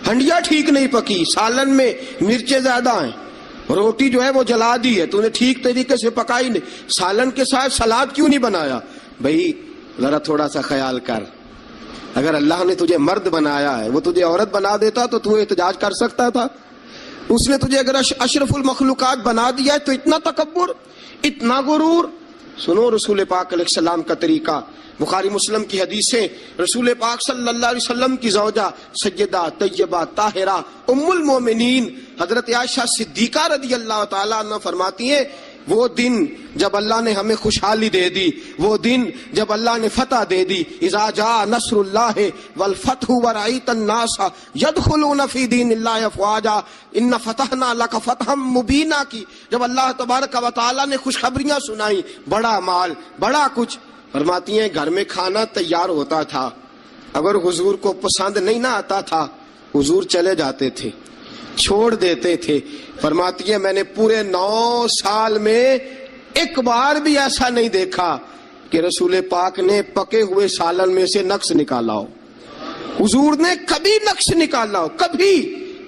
ہنڈیا ٹھیک نہیں پکی، سالن میں مرچیں زیادہ ہیں، روٹی جو ہے وہ جلا دی ہے، تو نے ٹھیک طریقے سے پکائی نہیں، سالن کے ساتھ سلاد کیوں نہیں بنایا؟ بھائی ذرا تھوڑا سا خیال کر، اگر اللہ نے تجھے مرد بنایا ہے، وہ تجھے عورت بنا دیتا تو احتجاج کر سکتا تھا؟ اس نے تجھے اگر اشرف المخلوقات بنا دیا ہے تو اتنا تکبر، اتنا غرور؟ سنو رسول پاک علیہ السلام کا طریقہ، بخاری مسلم کی حدیثیں، رسول پاک صلی اللہ علیہ وسلم کی زوجہ سیدہ طیبہ طاہرہ ام المومنین حضرت عائشہ صدیقہ رضی اللہ تعالیٰ عنہ فرماتی ہیں، وہ دن جب اللہ نے ہمیں خوشحالی دے دی، وہ دن جب اللہ نے فتح دے دی، اذا جاء نصر اللہ والفتح ورأیت الناس یدخلون فی دین اللہ افواجا ان فتحنا لک فتحا مبینا کی، جب اللہ تبارک و تعالیٰ نے خوشخبریاں سنائی، بڑا مال، بڑا کچھ، فرماتی ہیں گھر میں کھانا تیار ہوتا تھا، اگر حضور کو پسند نہیں نہ آتا تھا حضور چلے جاتے تھے، چھوڑ دیتے تھے۔ فرماتی ہے میں نے پورے 9 سال میں ایک بار بھی ایسا نہیں دیکھا کہ رسول پاک نے پکے ہوئے سالن میں سے نقص نکالا ہو، حضور نے کبھی نقص نکالا ہو، کبھی۔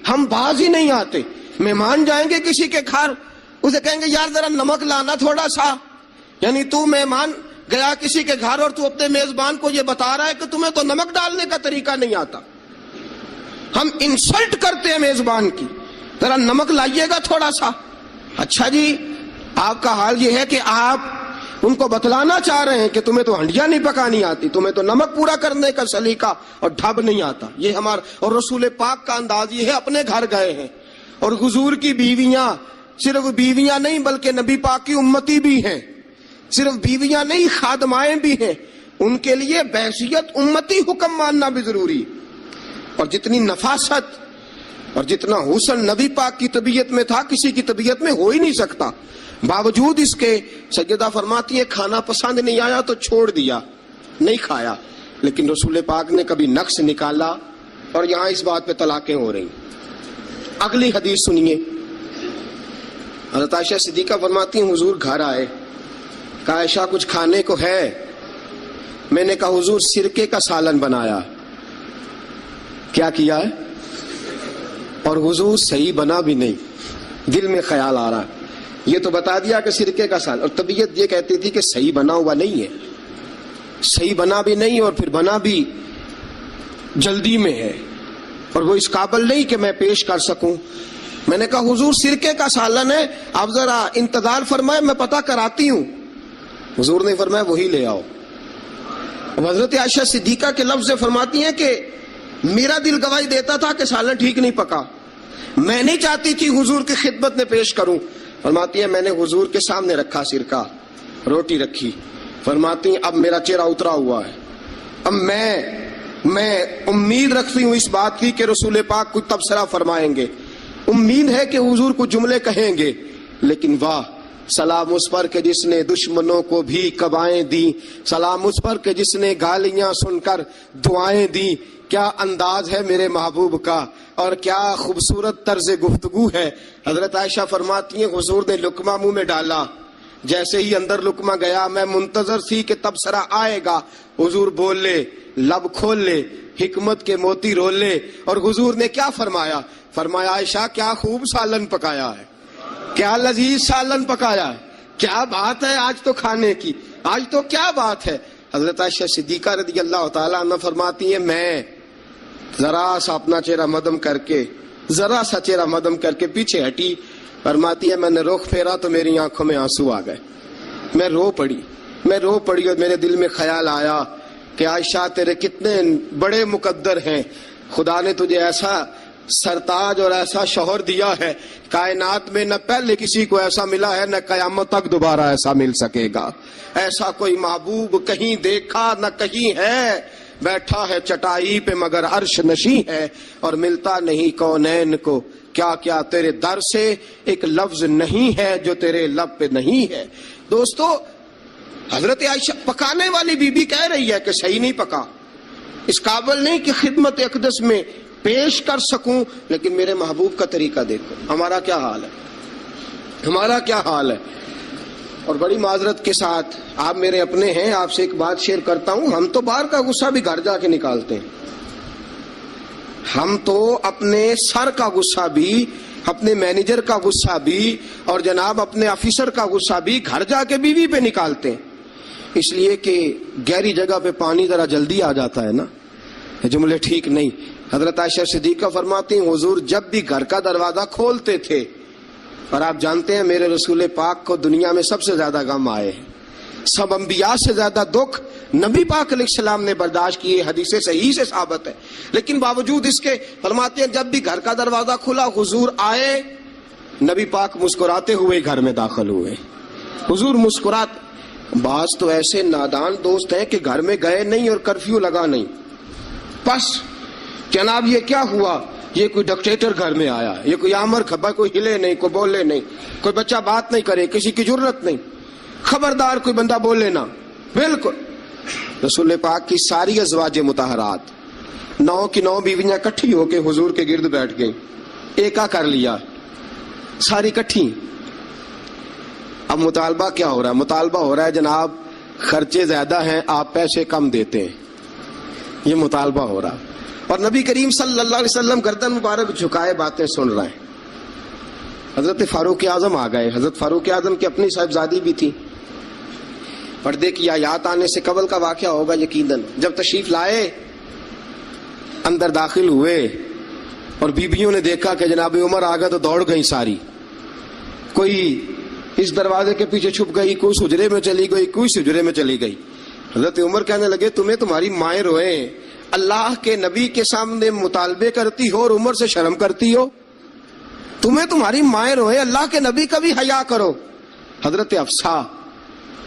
ہم باز ہی نہیں آتے، مہمان جائیں گے کسی کے گھر، اسے کہیں گے یار ذرا نمک لانا تھوڑا سا، یعنی تو مہمان گیا کسی کے گھر اور تو اپنے میزبان کو یہ بتا رہا ہے کہ تمہیں تو نمک ڈالنے کا طریقہ نہیں آتا۔ ہم انسلٹ کرتے ہیں میزبان کی، ذرا نمک لائیے گا تھوڑا سا۔ اچھا جی، آپ کا حال یہ ہے کہ آپ ان کو بتلانا چاہ رہے ہیں کہ تمہیں تو ہنڈیا نہیں پکانی آتی، تمہیں تو نمک پورا کرنے کا سلیقہ اور ڈھب نہیں آتا۔ یہ ہمارا اور رسول پاک کا انداز یہ ہے، اپنے گھر گئے ہیں اور حضور کی بیویاں صرف بیویاں نہیں بلکہ نبی پاک کی امتی بھی ہیں، صرف بیویاں نہیں خادمائیں بھی ہیں، ان کے لیے بحیثیت امتی حکم ماننا بھی ضروری۔ اور جتنی نفاست اور جتنا حسن نبی پاک کی طبیعت میں تھا کسی کی طبیعت میں ہو ہی نہیں سکتا، باوجود اس کے سیدہ فرماتی ہیں کھانا پسند نہیں آیا تو چھوڑ دیا، نہیں کھایا، لیکن رسول پاک نے کبھی نقص نکالا، اور یہاں اس بات پہ طلاقیں ہو رہی۔ اگلی حدیث سنیے، حضرت عائشہ صدیقہ فرماتی ہیں حضور گھر آئے، کہا عائشہ کچھ کھانے کو ہے؟ میں نے کہا حضور سرکے کا سالن بنایا۔ کیا کیا ہے؟ اور حضور صحیح بنا بھی نہیں، دل میں خیال آ رہا، یہ تو بتا دیا کہ سرکے کا سالن، اور طبیعت یہ کہتی تھی کہ صحیح بنا ہوا نہیں ہے، صحیح بنا بھی نہیں، اور پھر بنا بھی جلدی میں ہے، اور وہ اس قابل نہیں کہ میں پیش کر سکوں۔ میں نے کہا حضور سرکے کا سالن ہے، آپ ذرا انتظار فرمائے میں پتہ کراتی ہوں۔ حضور نے فرمایا وہی لے آؤ۔ اب حضرت عائشہ صدیقہ کے لفظ سے فرماتی ہیں کہ میرا دل گواہی دیتا تھا کہ سالن ٹھیک نہیں پکا، میں نہیں چاہتی تھی حضور کی خدمت میں پیش کروں، فرماتی ہیں میں نے حضور کے سامنے رکھا سرکہ، روٹی رکھی، فرماتی ہیں اب میرا چہرہ اترا ہوا ہے، اب میں امید رکھتی ہوں اس بات کی کہ رسول پاک کچھ تبصرہ فرمائیں گے، امید ہے کہ حضور کچھ جملے کہیں گے، لیکن واہ سلام اس پر کہ جس نے دشمنوں کو بھی قبائیں دی، سلام اس پر کہ جس نے گالیاں سن کر دعائیں دی، کیا انداز ہے میرے محبوب کا اور کیا خوبصورت طرز گفتگو ہے۔ حضرت عائشہ فرماتی ہیں حضور نے لقمہ منہ میں ڈالا، جیسے ہی اندر لقمہ گیا میں منتظر تھی کہ تبصرہ آئے گا، حضور بول لے، لب کھول لے، حکمت کے موتی رول لے، اور حضور نے کیا فرمایا؟ فرمایا عائشہ کیا خوب سالن پکایا ہے، کیا لذیذ سالن پکایا ہے، کیا بات ہے آج تو کھانے کی، آج تو کیا بات ہے۔ حضرت عائشہ صدیقہ رضی اللہ تعالیٰ عنہ فرماتی ہیں میں ذرا سا اپنا چہرہ مدم کر کے، ذرا سا چہرہ مدم کر کے پیچھے ہٹی، فرماتی ہے میں نے رخ پھیرا تو میری آنکھوں میں آنسو آ گئے، میں رو پڑی اور میرے دل میں خیال آیا کہ عائشہ تیرے کتنے بڑے مقدر ہیں، خدا نے تجھے ایسا سرتاج اور ایسا شوہر دیا ہے، کائنات میں نہ پہلے کسی کو ایسا ملا ہے، نہ قیامت تک دوبارہ ایسا مل سکے گا، ایسا کوئی محبوب کہیں دیکھا نہ کہیں ہے، بیٹھا ہے چٹائی پہ مگر عرش نشیں ہے، اور ملتا نہیں کونین کو، کیا کیا تیرے در سے ایک لفظ نہیں ہے جو تیرے لب پہ نہیں ہے۔ دوستو حضرت عائشہ پکانے والی بی بی کہہ رہی ہے کہ صحیح نہیں پکا، اس قابل نہیں کہ خدمت اقدس میں پیش کر سکوں، لیکن میرے محبوب کا طریقہ دیکھو، ہمارا کیا حال ہے، ہمارا کیا حال ہے۔ اور بڑی معذرت کے ساتھ آپ میرے اپنے ہیں، آپ سے ایک بات شیئر کرتا ہوں، ہم تو باہر کا غصہ بھی گھر جا کے نکالتے ہیں، ہم تو اپنے سر کا غصہ بھی، اپنے مینیجر کا غصہ بھی، اور جناب اپنے آفیسر کا غصہ بھی گھر جا کے بیوی پہ نکالتے ہیں، اس لیے کہ گہری جگہ پہ پانی ذرا جلدی آ جاتا ہے نا، یہ جملے ٹھیک نہیں۔ حضرت عائشہ صدیقہ فرماتی ہیں حضور جب بھی گھر کا دروازہ کھولتے تھے، اور آپ جانتے ہیں میرے رسول پاک کو دنیا میں سب سے زیادہ غم آئے ہیں، سب انبیاء سے زیادہ دکھ نبی پاک علیہ السلام نے برداشت کیے، حدیث صحیح سے ثابت ہے، لیکن باوجود اس کے فرماتے ہیں جب بھی گھر کا دروازہ کھلا حضور آئے، نبی پاک مسکراتے ہوئے گھر میں داخل ہوئے، حضور مسکراتے۔ بعض تو ایسے نادان دوست ہیں کہ گھر میں گئے نہیں اور کرفیو لگا نہیں، بس جناب یہ کیا ہوا، یہ کوئی ڈکٹیٹر گھر میں آیا، یہ کوئی آمر کھپا، کوئی ہلے نہیں، کوئی بولے نہیں، کوئی بچہ بات نہیں کرے، کسی کی جرت نہیں، خبردار کوئی بندہ بولے نہ، بالکل۔ رسول پاک کی ساری ازواج مطہرات 9 کی 9 بیویاں کٹھی ہو کے حضور کے گرد بیٹھ گئیں، ایکا کر لیا، ساری کٹھی۔ اب مطالبہ کیا ہو رہا ہے؟ مطالبہ ہو رہا ہے جناب خرچے زیادہ ہیں، آپ پیسے کم دیتے ہیں، یہ مطالبہ ہو رہا ہے، اور نبی کریم صلی اللہ علیہ وسلم گردن مبارک جھکائے باتیں سن رہے ہیں۔ حضرت فاروق اعظم آ گئے، حضرت فاروق اعظم کی اپنی صاحبزادی بھی تھی، پردے کی آیات آنے سے قبل کا واقعہ ہوگا یقیناً۔ جب تشریف لائے اندر داخل ہوئے اور بیبیوں نے دیکھا کہ جناب عمر آ گئے تو دوڑ گئی ساری، کوئی اس دروازے کے پیچھے چھپ گئی، کوئی اس حجرے میں چلی گئی، کوئی اس حجرے میں چلی گئی۔ حضرت عمر کہنے لگے تمہیں تمہاری مائیں روئے، اللہ کے نبی کے سامنے مطالبے کرتی ہو اور عمر سے شرم کرتی ہو، تمہیں تمہاری مائیں روئے، اللہ کے نبی کا بھی حیا کرو۔ حضرت حفصہ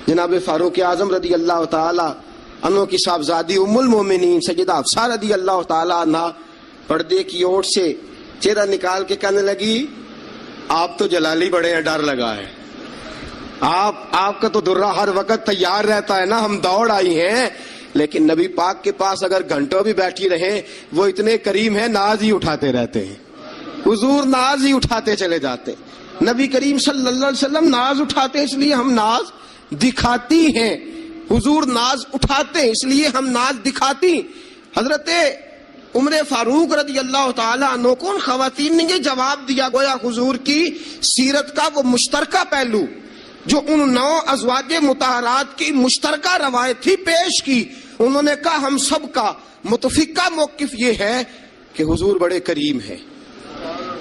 جناب فاروق اعظم رضی اللہ تعالی عنہ کی صاحبزادی ام المومنین سیدہ حفصہ رضی اللہ تعالی عنہ پردے کی اوٹ سے چہرہ نکال کے کہنے لگی آپ تو جلالی بڑے ہیں، ڈر لگا ہے، آپ کا تو درہ ہر وقت تیار رہتا ہے نا، ہم دوڑ آئی ہیں، لیکن نبی پاک کے پاس اگر گھنٹوں بھی بیٹھی رہیں وہ اتنے کریم ہیں، ناز ہی اٹھاتے رہتے ہیں، حضور ناز ہی اٹھاتے چلے جاتے، نبی کریم صلی اللہ علیہ وسلم ناز اٹھاتے اس لیے ہم ناز دکھاتی ہیں، حضور ناز اٹھاتے اس لیے ہم ناز دکھاتی۔ حضرت عمر فاروق رضی اللہ تعالی عنہ کو خواتین نے یہ جواب دیا، گویا حضور کی سیرت کا وہ مشترکہ پہلو جو ان 9 ازواج مطہرات کی مشترکہ روایت تھی پیش کی۔ انہوں نے کہا ہم سب کا متفقہ موقف یہ ہے کہ حضور بڑے کریم ہیں،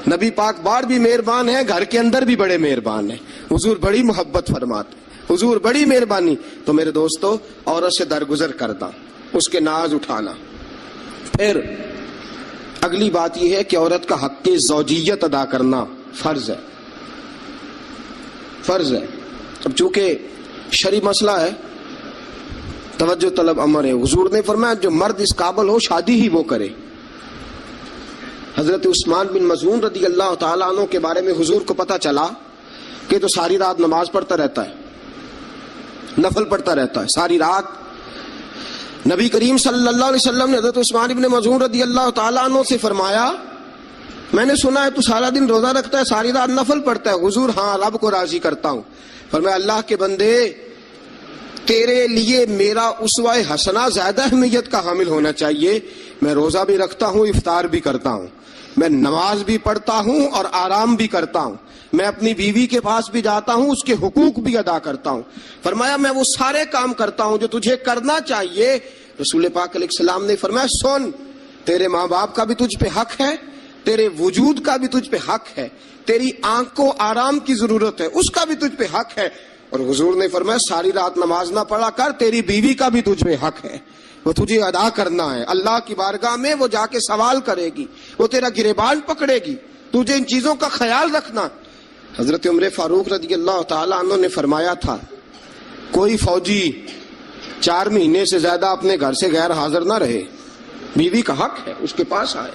نبی پاک باہر بھی مہربان ہیں، گھر کے اندر بھی بڑے مہربان ہیں، حضور بڑی محبت فرماتے، حضور بڑی مہربانی۔ تو میرے دوستو عورت سے درگزر کرنا، اس کے ناز اٹھانا۔ پھر اگلی بات یہ ہے کہ عورت کا حق زوجیت ادا کرنا فرض ہے۔ فرض ہے. اب چونکہ شرعی مسئلہ ہے توجہ طلب امر ہے. حضور نے فرمایا جو مرد اس قابل ہو شادی ہی وہ کرے. حضرت عثمان بن مظعون رضی اللہ تعالیٰ عنہ کے بارے میں حضور کو پتا چلا کہ تو ساری رات نماز پڑھتا رہتا ہے, نفل پڑھتا رہتا ہے ساری رات. نبی کریم صلی اللہ علیہ وسلم نے حضرت عثمان بن مظعون رضی اللہ تعالیٰ عنہ سے فرمایا میں نے سنا ہے تو سارا دن روزہ رکھتا ہے, ساری رات نفل پڑھتا ہے. حضور ہاں رب کو راضی کرتا ہوں. فرمایا اللہ کے بندے تیرے لیے میرا اسوہ حسنہ زیادہ اہمیت کا حامل ہونا چاہیے. میں روزہ بھی رکھتا ہوں, افطار بھی کرتا ہوں, میں نماز بھی پڑھتا ہوں اور آرام بھی کرتا ہوں, میں اپنی بیوی کے پاس بھی جاتا ہوں, اس کے حقوق بھی ادا کرتا ہوں. فرمایا میں وہ سارے کام کرتا ہوں جو تجھے کرنا چاہیے. رسول پاک علیہ السلام نے فرمایا سن, تیرے ماں باپ کا بھی تجھ پہ حق ہے, تیرے وجود کا بھی تجھ پہ حق ہے, تیری آنکھ کو آرام کی ضرورت ہے اس کا بھی تجھ پہ حق ہے. اور حضور نے فرمایا ساری رات نماز نہ پڑھا کر, تیری بیوی کا بھی تجھ پہ حق ہے, وہ تجھے ادا کرنا ہے. اللہ کی بارگاہ میں وہ جا کے سوال کرے گی, وہ تیرا گریبان پکڑے گی, تجھے ان چیزوں کا خیال رکھنا. حضرت عمر فاروق رضی اللہ تعالیٰ عنہ نے فرمایا تھا کوئی فوجی 4 مہینے سے زیادہ اپنے گھر سے غیر حاضر نہ رہے. بیوی کا حق ہے اس کے پاس آئے,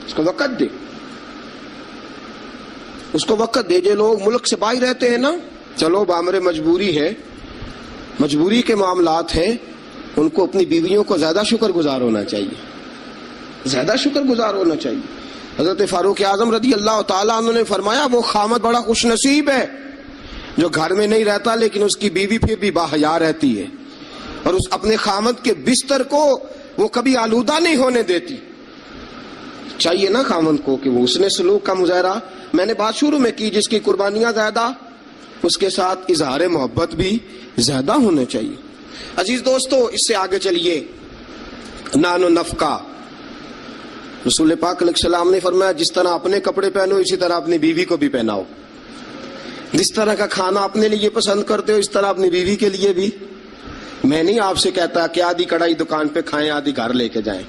اس کو وقت دے, اس کو وقت دے. جو لوگ ملک سے باہر رہتے ہیں نا, چلو بامر مجبوری ہے, مجبوری کے معاملات ہیں, ان کو اپنی بیویوں کو زیادہ شکر گزار ہونا چاہیے, زیادہ شکر گزار ہونا چاہیے. حضرت فاروق اعظم رضی اللہ تعالیٰ عنہ نے فرمایا وہ خامد بڑا خوش نصیب ہے جو گھر میں نہیں رہتا لیکن اس کی بیوی پھر بھی باحیا رہتی ہے اور اس اپنے خامد کے بستر کو وہ کبھی آلودہ نہیں ہونے دیتی. چاہیے نا خامد کو کہ وہ حسن سلوک کا مظاہرہ, میں نے بات شروع میں کی, جس کی قربانیاں زیادہ اس کے ساتھ اظہار محبت بھی زیادہ ہونے چاہیے. عزیز دوستو اس سے آگے چلیے. نان و نفقہ, رسول پاک علیہ السلام نے فرمایا جس طرح اپنے کپڑے پہنو اسی طرح اپنی بیوی کو بھی پہناؤ, جس طرح کا کھانا اپنے لیے پسند کرتے ہو اس طرح اپنی بیوی کے لیے بھی. میں نہیں آپ سے کہتا کہ آدھی کڑھائی دکان پہ کھائیں آدھی گھر لے کے جائیں,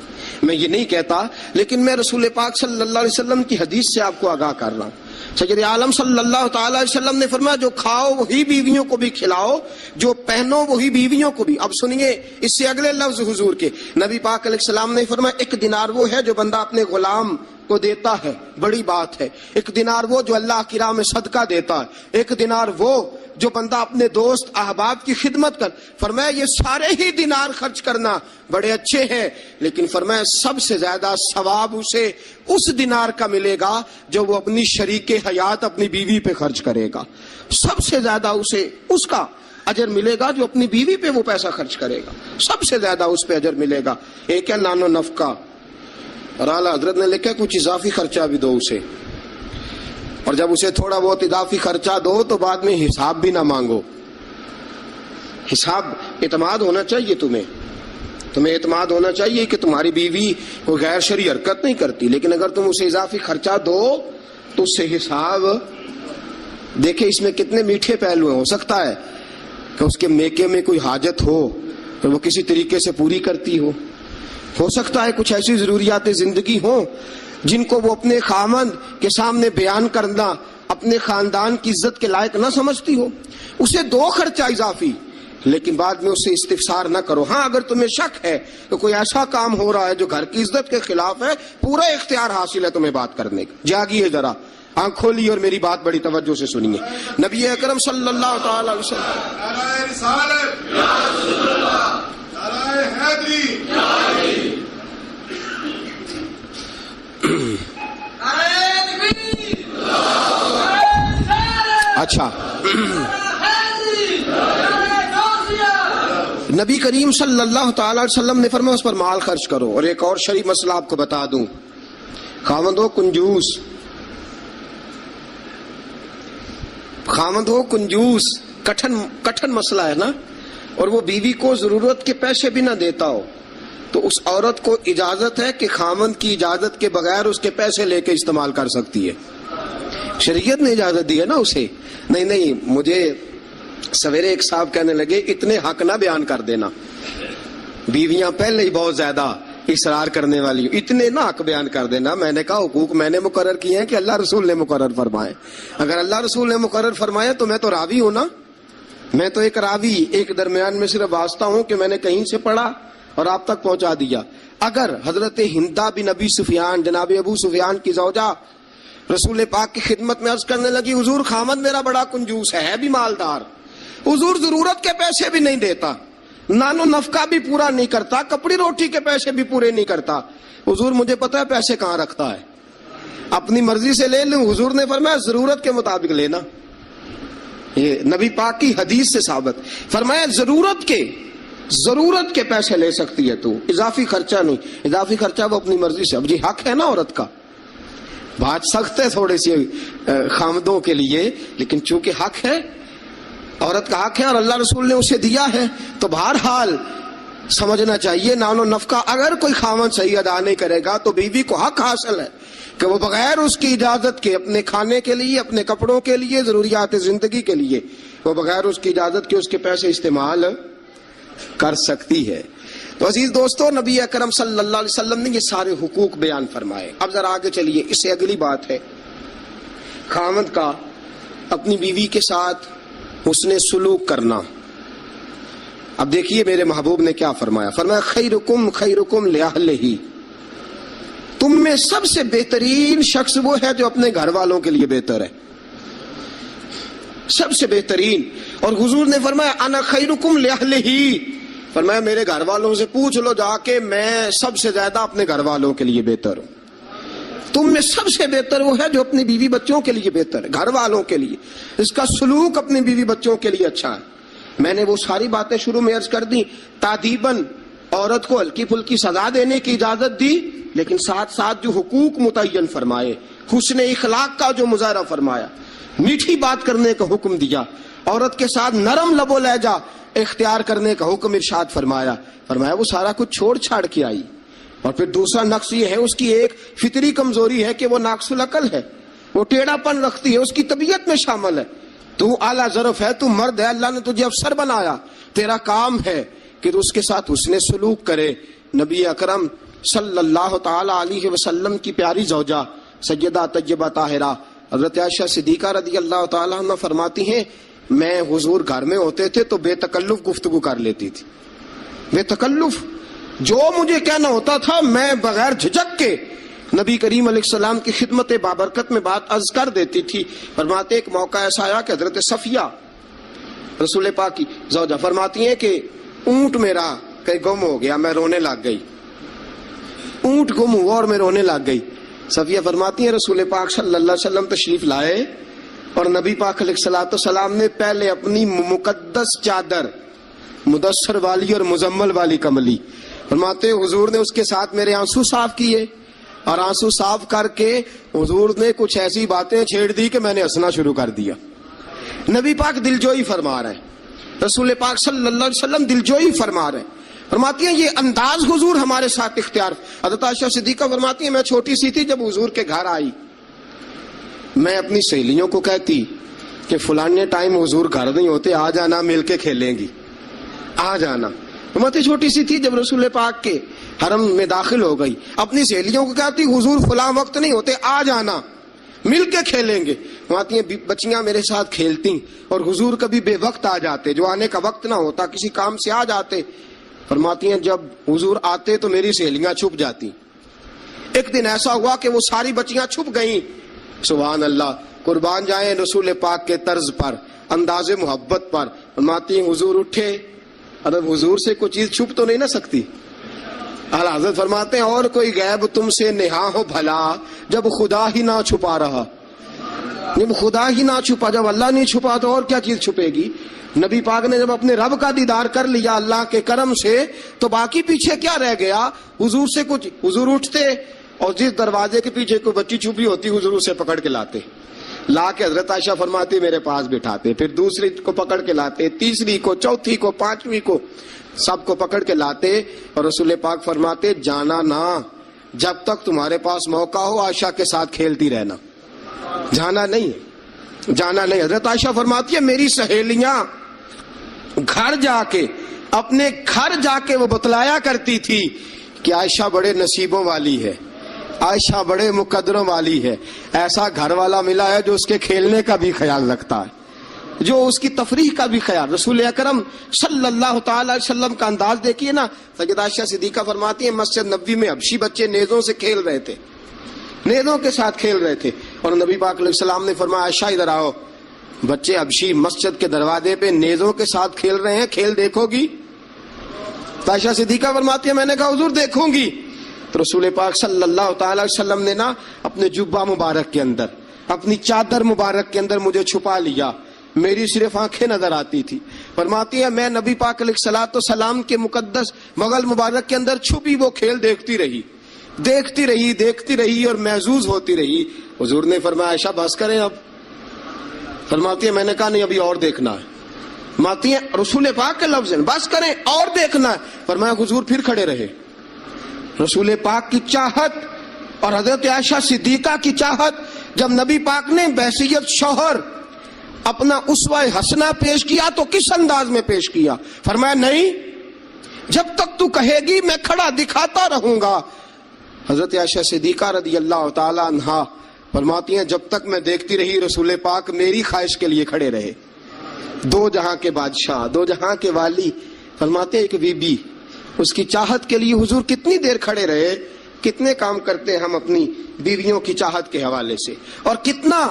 میں یہ نہیں کہتا, لیکن میں رسول پاک صلی اللہ علیہ وسلم کی حدیث سے آپ کو آگاہ کر رہا ہوں. سید عالم صلی اللہ تعالی علیہ وسلم نے فرمایا جو کھاؤ وہی بیویوں کو بھی کھلاؤ, جو پہنو وہی بیویوں کو بھی. اب سنیے اس سے اگلے لفظ حضور کے, نبی پاک علیہ السلام نے فرمایا 1 دینار وہ ہے جو بندہ اپنے غلام کو دیتا ہے, بڑی بات ہے. 1 دینار وہ جو اللہ کی راہ میں صدقہ دیتا ہے. 1 دینار وہ جو بندہ اپنے دوست احباب کی خدمت کر. فرمایا یہ سارے ہی دینار خرچ کرنا بڑے اچھے ہیں, لیکن فرمایا سب سے زیادہ ثواب اسے اس دینار کا ملے گا جو وہ اپنی شریک حیات اپنی بیوی پہ خرچ کرے گا. سب سے زیادہ اسے اس کا اجر ملے گا جو اپنی بیوی پہ وہ پیسہ خرچ کرے گا, سب سے زیادہ اس پہ اجر ملے گا. ایک ہے نان و نفقہ, اور اعلیٰ حضرت نے لکھا کچھ اضافی خرچہ بھی دو اسے, اور جب اسے تھوڑا بہت اضافی خرچہ دو تو بعد میں حساب بھی نہ مانگو. حساب اعتماد ہونا چاہیے, تمہیں اعتماد ہونا چاہیے کہ تمہاری بیوی کوئی غیر شرعی حرکت نہیں کرتی, لیکن اگر تم اسے اضافی خرچہ دو تو اس سے حساب دیکھیں. اس میں کتنے میٹھے پہلو ہیں. ہو سکتا ہے کہ اس کے میکے میں کوئی حاجت ہو تو وہ کسی طریقے سے پوری کرتی ہو سکتا ہے کچھ ایسی ضروریات زندگی ہوں جن کو وہ اپنے خامند کے سامنے بیان کرنا اپنے خاندان کی عزت کے لائق نہ سمجھتی ہو. اسے دو خرچہ اضافی, لیکن بعد میں اسے استفسار نہ کرو. ہاں اگر تمہیں شک ہے کہ کوئی ایسا کام ہو رہا ہے جو گھر کی عزت کے خلاف ہے, پورا اختیار حاصل ہے تمہیں بات کرنے کا. جاگیے ذرا, آنکھ کھولیے اور میری بات بڑی توجہ سے سنیے. نبی اکرم صلی اللہ تعالی علیہ اچھا نبی کریم صلی اللہ تعالی علیہ وسلم نے فرمایا اس پر مال خرچ کرو. اور ایک اور شرعی مسئلہ آپ کو بتا دوں, خاوند ہو کنجوس, کٹھن مسئلہ ہے نا, اور وہ بیوی کو ضرورت کے پیسے بھی نہ دیتا ہو تو اس عورت کو اجازت ہے کہ خاوند کی اجازت کے بغیر اس کے پیسے لے کے استعمال کر سکتی ہے. شریعت نے اجازت دی ہے نا اسے. نہیں, مجھے سویرے ایک صاحب کہنے لگے اتنے حق نہ بیان کر دینا, بیویاں پہلے ہی بہت زیادہ اصرار کرنے والی ہوں. اتنے نہ حق بیان کر دینا. میں نے کہا حقوق میں نے مقرر کیے ہیں کہ اللہ رسول نے مقرر فرمائے. اگر اللہ رسول نے مقرر فرمایا تو میں تو راوی ہوں نا. میں تو ایک راوی, ایک درمیان میں صرف واسطہ ہوں کہ میں نے کہیں سے پڑھا اور آپ تک پہنچا دیا. اگر حضرت ہندا بن ابی سفیان, جناب ابو سفیان کی زوجہ, رسول پاک کی خدمت میں عرض کرنے لگی حضور خامد میرا بڑا کنجوس ہے بھی مالدار, حضور ضرورت کے پیسے بھی نہیں دیتا, نان و نفقہ بھی پورا نہیں کرتا, کپڑی روٹی کے پیسے بھی پورے نہیں کرتا, حضور مجھے پتا ہے پیسے کہاں رکھتا ہے, اپنی مرضی سے لے لوں. حضور نے فرمایا ضرورت کے مطابق لینا. یہ نبی پاک کی حدیث سے ثابت. فرمایا ضرورت کے پیسے لے سکتی ہے تو, اضافی خرچہ نہیں. اضافی خرچہ وہ اپنی مرضی سے. اب جی حق ہے نا عورت کا, بات سخت ہے تھوڑی سی خامدوں کے لیے, لیکن چونکہ حق ہے, عورت کا حق ہے اور اللہ رسول نے اسے دیا ہے, تو بہرحال سمجھنا چاہیے نان و نفقہ اگر کوئی خامد صحیح ادا نہیں کرے گا تو بیوی کو حق حاصل ہے کہ وہ بغیر اس کی اجازت کے اپنے کھانے کے لیے, اپنے کپڑوں کے لیے, ضروریات زندگی کے لیے, وہ بغیر اس کی اجازت کے اس کے پیسے استعمال کر سکتی ہے. تو عزیز دوستو, نبی اکرم صلی اللہ علیہ وسلم نے یہ سارے حقوق بیان فرمائے. اب ذرا آگے چلیے, اس سے اگلی بات ہے خامد کا اپنی بیوی کے ساتھ حسن سلوک کرنا. اب دیکھیے میرے محبوب نے کیا فرمایا. فرمایا خیرکم لأہلہ, تم میں سب سے بہترین شخص وہ ہے جو اپنے گھر والوں کے لیے بہتر ہے, سب سے بہترین. اور حضور نے فرمایا انا خیرکم لأہلہ, فرمایا میرے گھر والوں سے پوچھ لو جا کے, میں سب سے زیادہ اپنے گھر والوں کے لیے بہتر ہوں. تم میں سب سے بہتر وہ ہے جو اپنی بیوی بچوں کے لیے بہتر ہے, گھر والوں کے لیے, اس کا سلوک اپنی بیوی بچوں کے لیے اچھا ہے. میں نے وہ ساری باتیں شروع میں عرض کر دی. تادیباً عورت کو ہلکی پھلکی سزا دینے کی اجازت دی, لیکن ساتھ ساتھ جو حقوق متعین فرمائے, حسن اخلاق کا جو مظاہرہ فرمایا, میٹھی بات کرنے کا حکم دیا, عورت کے ساتھ نرم لب و لہجہ اختیار کرنے کا حکم ارشاد فرمایا. فرمایا وہ سارا کچھ چھوڑ چھاڑ کے آئی. اور پھر دوسرا نقص یہ ہے, اس کی ایک فطری کمزوری ہے کہ وہ ناقص العقل ہے, وہ ٹیڑھا پن رکھتی ہے, اس کی طبیعت میں شامل ہے. تو اعلیٰ ظرف ہے, تو مرد ہے, اللہ نے تجھے افسر بنایا, تیرا کام ہے کہ اس کے ساتھ حسن سلوک کرے. نبی اکرم صلی اللہ تعالی علیہ وسلم کی پیاری زوجہ سیدہ طیبہ طاہرہ حضرت عائشہ صدیقہ رضی اللہ تعالی عنہ فرماتی ہیں, میں حضور گھر میں ہوتے تھے تو بے تکلف گفتگو کر لیتی تھی. بے تکلف, جو مجھے کہنا ہوتا تھا میں بغیر جھجک کے نبی کریم علیہ السلام کی خدمت بابرکت میں بات عرض کر دیتی تھی. فرماتے ایک موقع ایسا آیا کہ حضرت صفیہ رسول پاک کی زوجہ فرماتی ہیں کہ اونٹ میرا کہیں گم ہو گیا, میں رونے لگ گئی. اونٹ گم ہوا اور میں رونے لگ گئی. صفیہ فرماتی ہیں رسول پاک صلی اللہ علیہ وسلم تشریف لائے اور نبی پاک علیہ الصلوۃ والسلام نے پہلے اپنی مقدس چادر مدثر والی اور مزمل والی کملی, فرماتے حضور نے اس کے ساتھ میرے آنسو صاف کیے, اور آنسو صاف کر کے حضور نے کچھ ایسی باتیں چھیڑ دی کہ میں نے ہنسنا شروع کر دیا. نبی پاک دلجوئی فرما رہے ہیں, رسول پاک صلی اللہ علیہ وسلم دلجوئی فرما رہے ہیں. فرماتی ہیں یہ انداز حضور ہمارے ساتھ اختیار. حضرت عائشہ صدیقہ فرماتی ہیں میں چھوٹی سی تھی جب حضور کے گھر آئی, میں اپنی سہیلیوں کو کہتی کہ فلانے ٹائم حضور گھر نہیں ہوتے, آ جانا مل کے کھیلیں گی, آ جانا. فرماتی چھوٹی سی تھی جب رسول پاک کے حرم میں داخل ہو گئی, اپنی سہیلیوں کو کہتی حضور فلاں وقت نہیں ہوتے, آ جانا مل کے کھیلیں گے. فرماتی ہیں بچیاں میرے ساتھ کھیلتی اور حضور کبھی بے وقت آ جاتے, جو آنے کا وقت نہ ہوتا, کسی کام سے آ جاتے. فرماتی ہیں جب حضور آتے تو میری سہیلیاں چھپ جاتی. ایک دن ایسا ہوا کہ وہ ساری بچیاں چھپ گئیں. سبحان اللہ, قربان جائیں رسول پاک کے طرز پر, انداز محبت پر. فرماتی ہیں حضور اٹھے, اب حضور سے کوئی چیز چھپ تو نہیں نہ سکتی. اعلیٰ حضرت فرماتے ہیں اور کوئی غیب تم سے نہا ہو بھلا جب خدا ہی نہ چھپا رہا. جب خدا ہی نہ چھپا, جب اللہ نہیں چھپا تو اور کیا چیز چھپے گی. نبی پاک نے جب اپنے رب کا دیدار کر لیا اللہ کے کرم سے, تو باقی پیچھے کیا رہ گیا. حضور سے کچھ, حضور اٹھتے اور جس دروازے کے پیچھے کوئی بچی چھپی ہوتی حضور اسے پکڑ کے لاتے, لا کے حضرت عائشہ فرماتی میرے پاس بٹھاتے, پھر دوسری کو پکڑ کے لاتے, تیسری کو, چوتھی کو, پانچویں کو, سب کو پکڑ کے لاتے. اور رسول پاک فرماتے جانا نہ, جب تک تمہارے پاس موقع ہو عائشہ کے ساتھ کھیلتی رہنا, جانا نہیں, جانا نہیں. حضرت عائشہ فرماتی ہے میری سہیلیاں گھر جا کے, اپنے گھر جا کے وہ بتلایا کرتی تھی کہ عائشہ بڑے نصیبوں والی ہے, عائشہ بڑے مقدروں والی ہے, ایسا گھر والا ملا ہے جو اس کے کھیلنے کا بھی خیال رکھتا ہے, جو اس کی تفریح کا بھی خیال. رسول اکرم صلی اللہ تعالی علیہ وسلم کا انداز دیکھیے نا. سیدہ عائشہ صدیقہ فرماتی ہیں مسجد نبوی میں حبشی بچے نیزوں سے کھیل رہے تھے, نیزوں کے ساتھ کھیل رہے تھے, اور نبی پاک علیہ السلام نے فرمایا عائشہ ادھر آؤ, بچے حبشی مسجد کے دروازے پہ نیزوں کے ساتھ کھیل رہے ہیں, کھیل دیکھو گی؟ تو عائشہ صدیقہ فرماتی ہے میں نے کہا حضور دیکھوں گی. تو رسول پاک صلی اللہ تعالی علیہ وسلم نے نا اپنے جبہ مبارک کے اندر, اپنی چادر مبارک کے اندر مجھے چھپا لیا, میری صرف آنکھیں نظر آتی تھی. فرماتی ہے میں نبی پاک علیہ الصلوۃ والسلام کے مقدس مغل مبارک کے اندر چھپی وہ کھیل دیکھتی رہی, دیکھتی رہی, دیکھتی رہی اور محظوظ ہوتی رہی. حضور نے فرمایا عائشہ بس کریں اب. فرماتی ہے میں نے کہا نہیں ابھی اور دیکھنا ہے. فرماتی ہے رسول پاک کے لفظ ہیں بس کریں اور دیکھنا ہے. فرمایا حضور پھر کھڑے رہے. رسول پاک کی چاہت اور حضرت عائشہ صدیقہ کی چاہت, جب نبی پاک نے بحیثیت شوہر اپنا اسوہ حسنہ پیش کیا تو کس انداز میں پیش کیا؟ فرمایا نہیں جب تک تو کہے گی میں کھڑا دکھاتا رہوں گا. حضرت عائشہ صدیقہ رضی اللہ تعالی عنہا فرماتی ہیں جب تک میں دیکھتی رہی رسول پاک میری خواہش کے لیے کھڑے رہے. دو جہاں کے بادشاہ, دو جہاں کے والی. فرماتے ہیں ایک بی بی اس کی چاہت کے لیے حضور کتنی دیر کھڑے رہے. کتنے کام کرتے ہیں ہم اپنی بیویوں کی چاہت کے حوالے سے, اور کتنا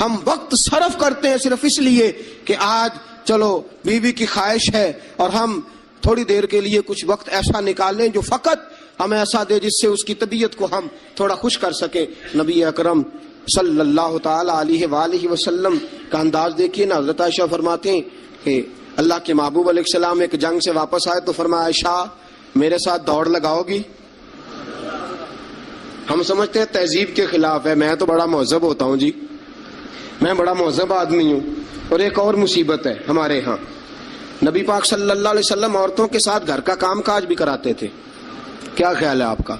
ہم وقت صرف کرتے ہیں صرف اس لیے کہ آج چلو بیوی کی خواہش ہے اور ہم تھوڑی دیر کے لیے کچھ وقت ایسا نکالیں جو فقط ہمیں ایسا دے جس سے اس کی طبیعت کو ہم تھوڑا خوش کر سکیں. نبی اکرم صلی اللہ تعالی علیہ وآلہ وسلم کا انداز دیکھیے نا. حضرت عائشہ فرماتے ہیں کہ اللہ کے محبوب علیہ السلام ایک جنگ سے واپس آئے تو فرمایا عائشہ میرے ساتھ دوڑ لگاؤ گی؟ ہم سمجھتے ہیں تہذیب کے خلاف ہے, میں تو بڑا مہذب ہوتا ہوں جی, میں بڑا مہذب آدمی ہوں. اور ایک اور مصیبت ہے ہمارے ہاں, نبی پاک صلی اللہ علیہ وسلم عورتوں کے ساتھ گھر کا کام کاج بھی کراتے تھے. کیا خیال ہے آپ کا؟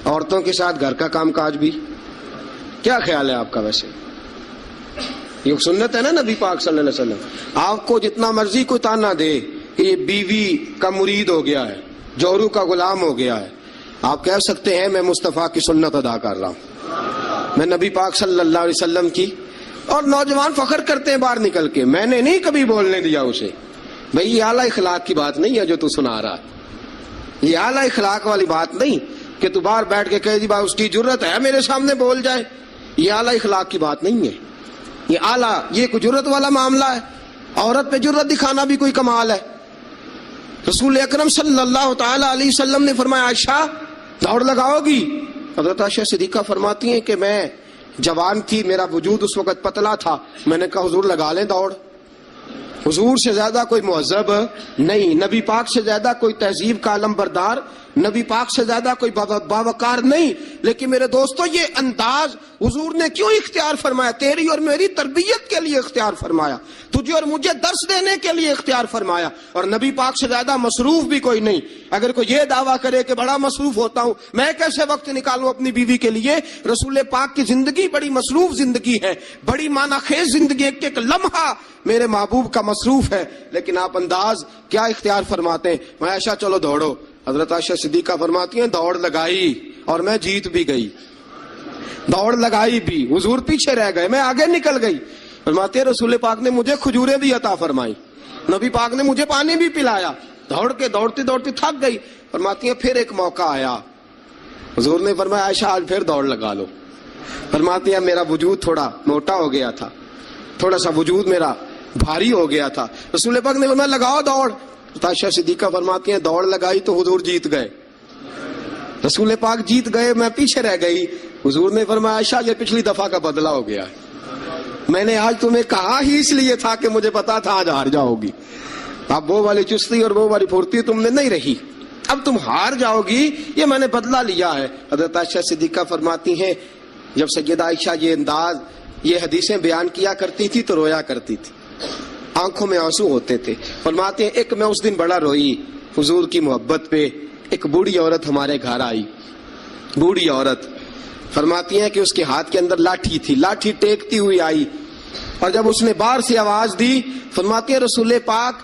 عورتوں کے ساتھ گھر کا کام کاج بھی کیا خیال ہے آپ کا؟ ویسے یہ سنت ہے نا نبی پاک صلی اللہ علیہ وسلم. آپ کو جتنا مرضی کوئی تانا دے کہ یہ بیوی کا مرید ہو گیا ہے, جورو کا غلام ہو گیا ہے, آپ کہہ سکتے ہیں میں مصطفیٰ کی سنت ادا کر رہا ہوں, میں نبی پاک صلی اللہ علیہ وسلم کی. اور نوجوان فخر کرتے ہیں باہر نکل کے, میں نے نہیں کبھی بولنے دیا اسے. بھئی یہ اعلیٰ اخلاق کی بات نہیں ہے جو تو سنا رہا ہے, یہ اعلیٰ اخلاق والی بات نہیں کہ تو باہر بیٹھ کے کہے جی بھائی اس کی جرت ہے میرے سامنے بول جائے. یہ اعلیٰ اخلاق کی بات نہیں ہے, یہ اعلیٰ, یہ کوئی جرت والا معاملہ ہے. عورت پہ جرت دکھانا بھی کوئی کمال ہے. رسول اکرم صلی اللہ تعالی علیہ وسلم نے فرمایا عائشہ دوڑ لگاؤ گی؟ حضرت عائشہ صدیقہ فرماتی ہیں کہ میں جوان تھی, میرا وجود اس وقت پتلا تھا, میں نے کہا حضور لگا لیں دوڑ. حضور سے زیادہ کوئی مہذب نہیں, نبی پاک سے زیادہ کوئی تہذیب کا علم بردار, نبی پاک سے زیادہ کوئی باوقار نہیں. لیکن میرے دوستو یہ انداز حضور نے کیوں اختیار فرمایا؟ تیری اور میری تربیت کے لیے اختیار فرمایا, تجھے اور مجھے درس دینے کے لیے اختیار فرمایا. اور نبی پاک سے زیادہ مصروف بھی کوئی نہیں. اگر کوئی یہ دعویٰ کرے کہ بڑا مصروف ہوتا ہوں, میں کیسے وقت نکالوں اپنی بیوی کے لیے؟ رسول پاک کی زندگی بڑی مصروف زندگی ہے, بڑی معنی خیز زندگی, ایک ایک لمحہ میرے محبوب کا مصروف ہے. لیکن آپ انداز کیا اختیار فرماتے ہیں؟ میں عائشہ چلو دوڑو. حضرت عائشہ صدیقہ فرماتی ہیں دوڑ لگائی اور میں جیت بھی گئی. دوڑ لگائی بھی, حضور پیچھے رہ گئے, میں آگے نکل گئی. فرماتے ہیں رسول پاک نے مجھے کھجوریں بھی عطا فرمائی, نبی پاک نے مجھے پانی بھی پلایا. دوڑ کے دوڑتی دوڑتی تھک گئی. فرماتی ہیں پھر ایک موقع آیا, حضور نے فرمایا عائشہ آج پھر دوڑ لگا لو. فرماتی ہیں میرا وجود تھوڑا موٹا ہو گیا تھا, تھوڑا سا وجود میرا بھاری ہو گیا تھا. رسول پاک نے فرمایا لگاؤ دوڑ. عائشہ صدیقہ فرماتی ہیں دوڑ لگائی تو حضور جیت گئے. رسول پاک جیت گئے, میں پیچھے رہ گئی. حضور نے فرمایا عائشہ یہ پچھلی دفعہ کا بدلہ ہو گیا ہے, میں نے آج تمہیں کہا ہی اس لیے تھا کہ مجھے پتا تھا آج ہار جاؤ گی. اب وہ والی چستی اور وہ والی پھرتی تم نے نہیں رہی, اب تم ہار جاؤ گی, یہ میں نے بدلہ لیا ہے. حضرت عائشہ صدیقہ فرماتی ہیں جب سیدہ عائشہ یہ انداز, یہ حدیثیں بیان کیا کرتی تھی تو رویا کرتی تھی, آنکھوں میں آنسو ہوتے تھے. فرماتے ہیں ایک میں اس دن بڑا روئی حضور کی محبت پہ. ایک بوڑھی عورت ہمارے گھر آئی, بوڑھی عورت. فرماتی ہیں کہ اس کے ہاتھ کے اندر لاٹھی تھی, لاٹھی ٹیکتی ہوئی آئی, اور جب اس نے باہر سے آواز دی, فرماتی ہیں رسول پاک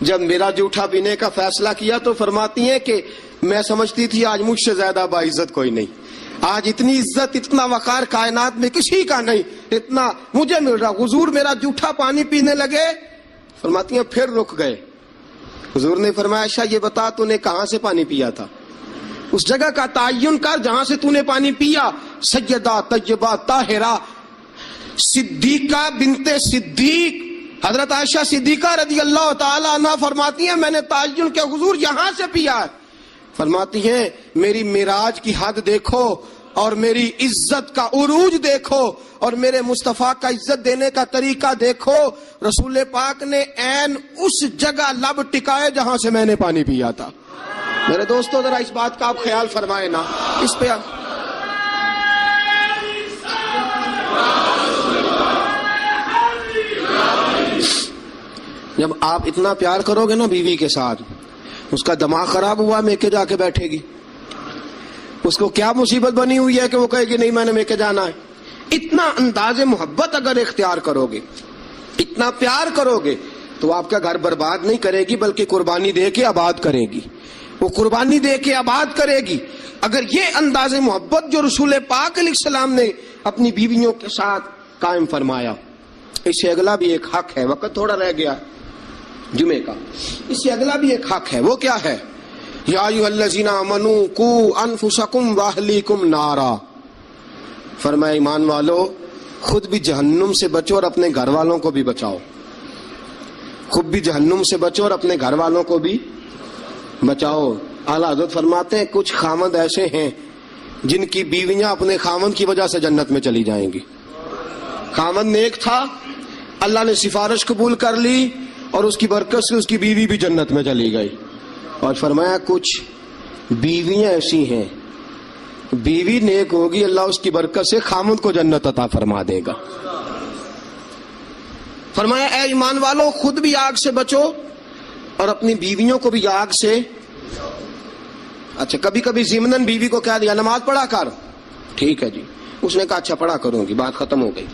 جب میرا جھوٹا پینے کا فیصلہ کیا تو فرماتی ہیں کہ میں سمجھتی تھی آج مجھ سے زیادہ باعزت کوئی نہیں، آج اتنی عزت اتنا وقار کائنات میں کسی کا نہیں، اتنا مجھے مل رہا۔ حضور میرا جھوٹا پانی پینے لگے، فرماتی ہیں پھر رک گئے۔ حضور نے فرمایا عائشہ یہ بتا تو نے کہاں سے پانی پیا تھا، اس جگہ کا تعین کر جہاں سے تو نے پانی پیا۔ سیدہ طیبہ طاہرہ صدیقہ بنت صدیق حضرت عائشہ صدیقہ رضی اللہ تعالی عنہ فرماتی ہیں میں نے تعین کیا حضور یہاں سے پیا ہے۔ فرماتی ہیں میری معراج کی حد دیکھو اور میری عزت کا عروج دیکھو اور میرے مصطفیٰ کا عزت دینے کا طریقہ دیکھو، رسول پاک نے عین اس جگہ لب ٹکائے جہاں سے میں نے پانی پیا تھا۔ میرے دوستو ذرا اس بات کا آپ خیال فرمائیں نا، اس پہ جب آپ اتنا پیار کرو گے نا بیوی کے ساتھ، اس کا دماغ خراب ہوا میکے جا کے بیٹھے گی، اس کو کیا مصیبت بنی ہوئی ہے کہ وہ کہے گی نہیں میں نے میکے جانا ہے۔ اتنا انداز محبت اگر اختیار کرو گے، اتنا پیار کرو گے تو آپ کا گھر برباد نہیں کرے گی بلکہ قربانی دے کے آباد کرے گی، وہ قربانی دے کے آباد کرے گی۔ اگر یہ انداز محبت جو رسول پاک علیہ السلام نے اپنی بیویوں کے ساتھ قائم فرمایا، اس سے اگلا بھی ایک حق ہے، وقت تھوڑا رہ گیا جمعے کا، اس سے اگلا بھی ایک حق ہے، وہ کیا ہے؟ یا ایھا الذین آمنوا قوا انفسکم واہلیکم نارا، فرمایا ایمان والو خود بھی جہنم سے بچو اور اپنے گھر والوں کو بھی بچاؤ، خود بھی جہنم سے بچو اور اپنے گھر والوں کو بھی بچاؤ۔ اعلیٰ حضرت فرماتے ہیں کچھ خامند ایسے ہیں جن کی بیویاں اپنے خامند کی وجہ سے جنت میں چلی جائیں گی۔ خامند نیک تھا، اللہ نے سفارش قبول کر لی اور اس کی برکت سے اس کی بیوی بھی جنت میں چلی گئی۔ اور فرمایا کچھ بیویاں ایسی ہیں، بیوی نیک ہوگی اللہ اس کی برکت سے خامند کو جنت عطا فرما دے گا۔ فرمایا اے ایمان والو خود بھی آگ سے بچو اور اپنی بیویوں کو بھی آگ سے۔ اچھا کبھی کبھی ضمناً بیوی کو کہہ دیا نماز پڑھا کر، ٹھیک ہے جی، اس نے کہا اچھا پڑھا کروں گی، بات ختم ہو گئی۔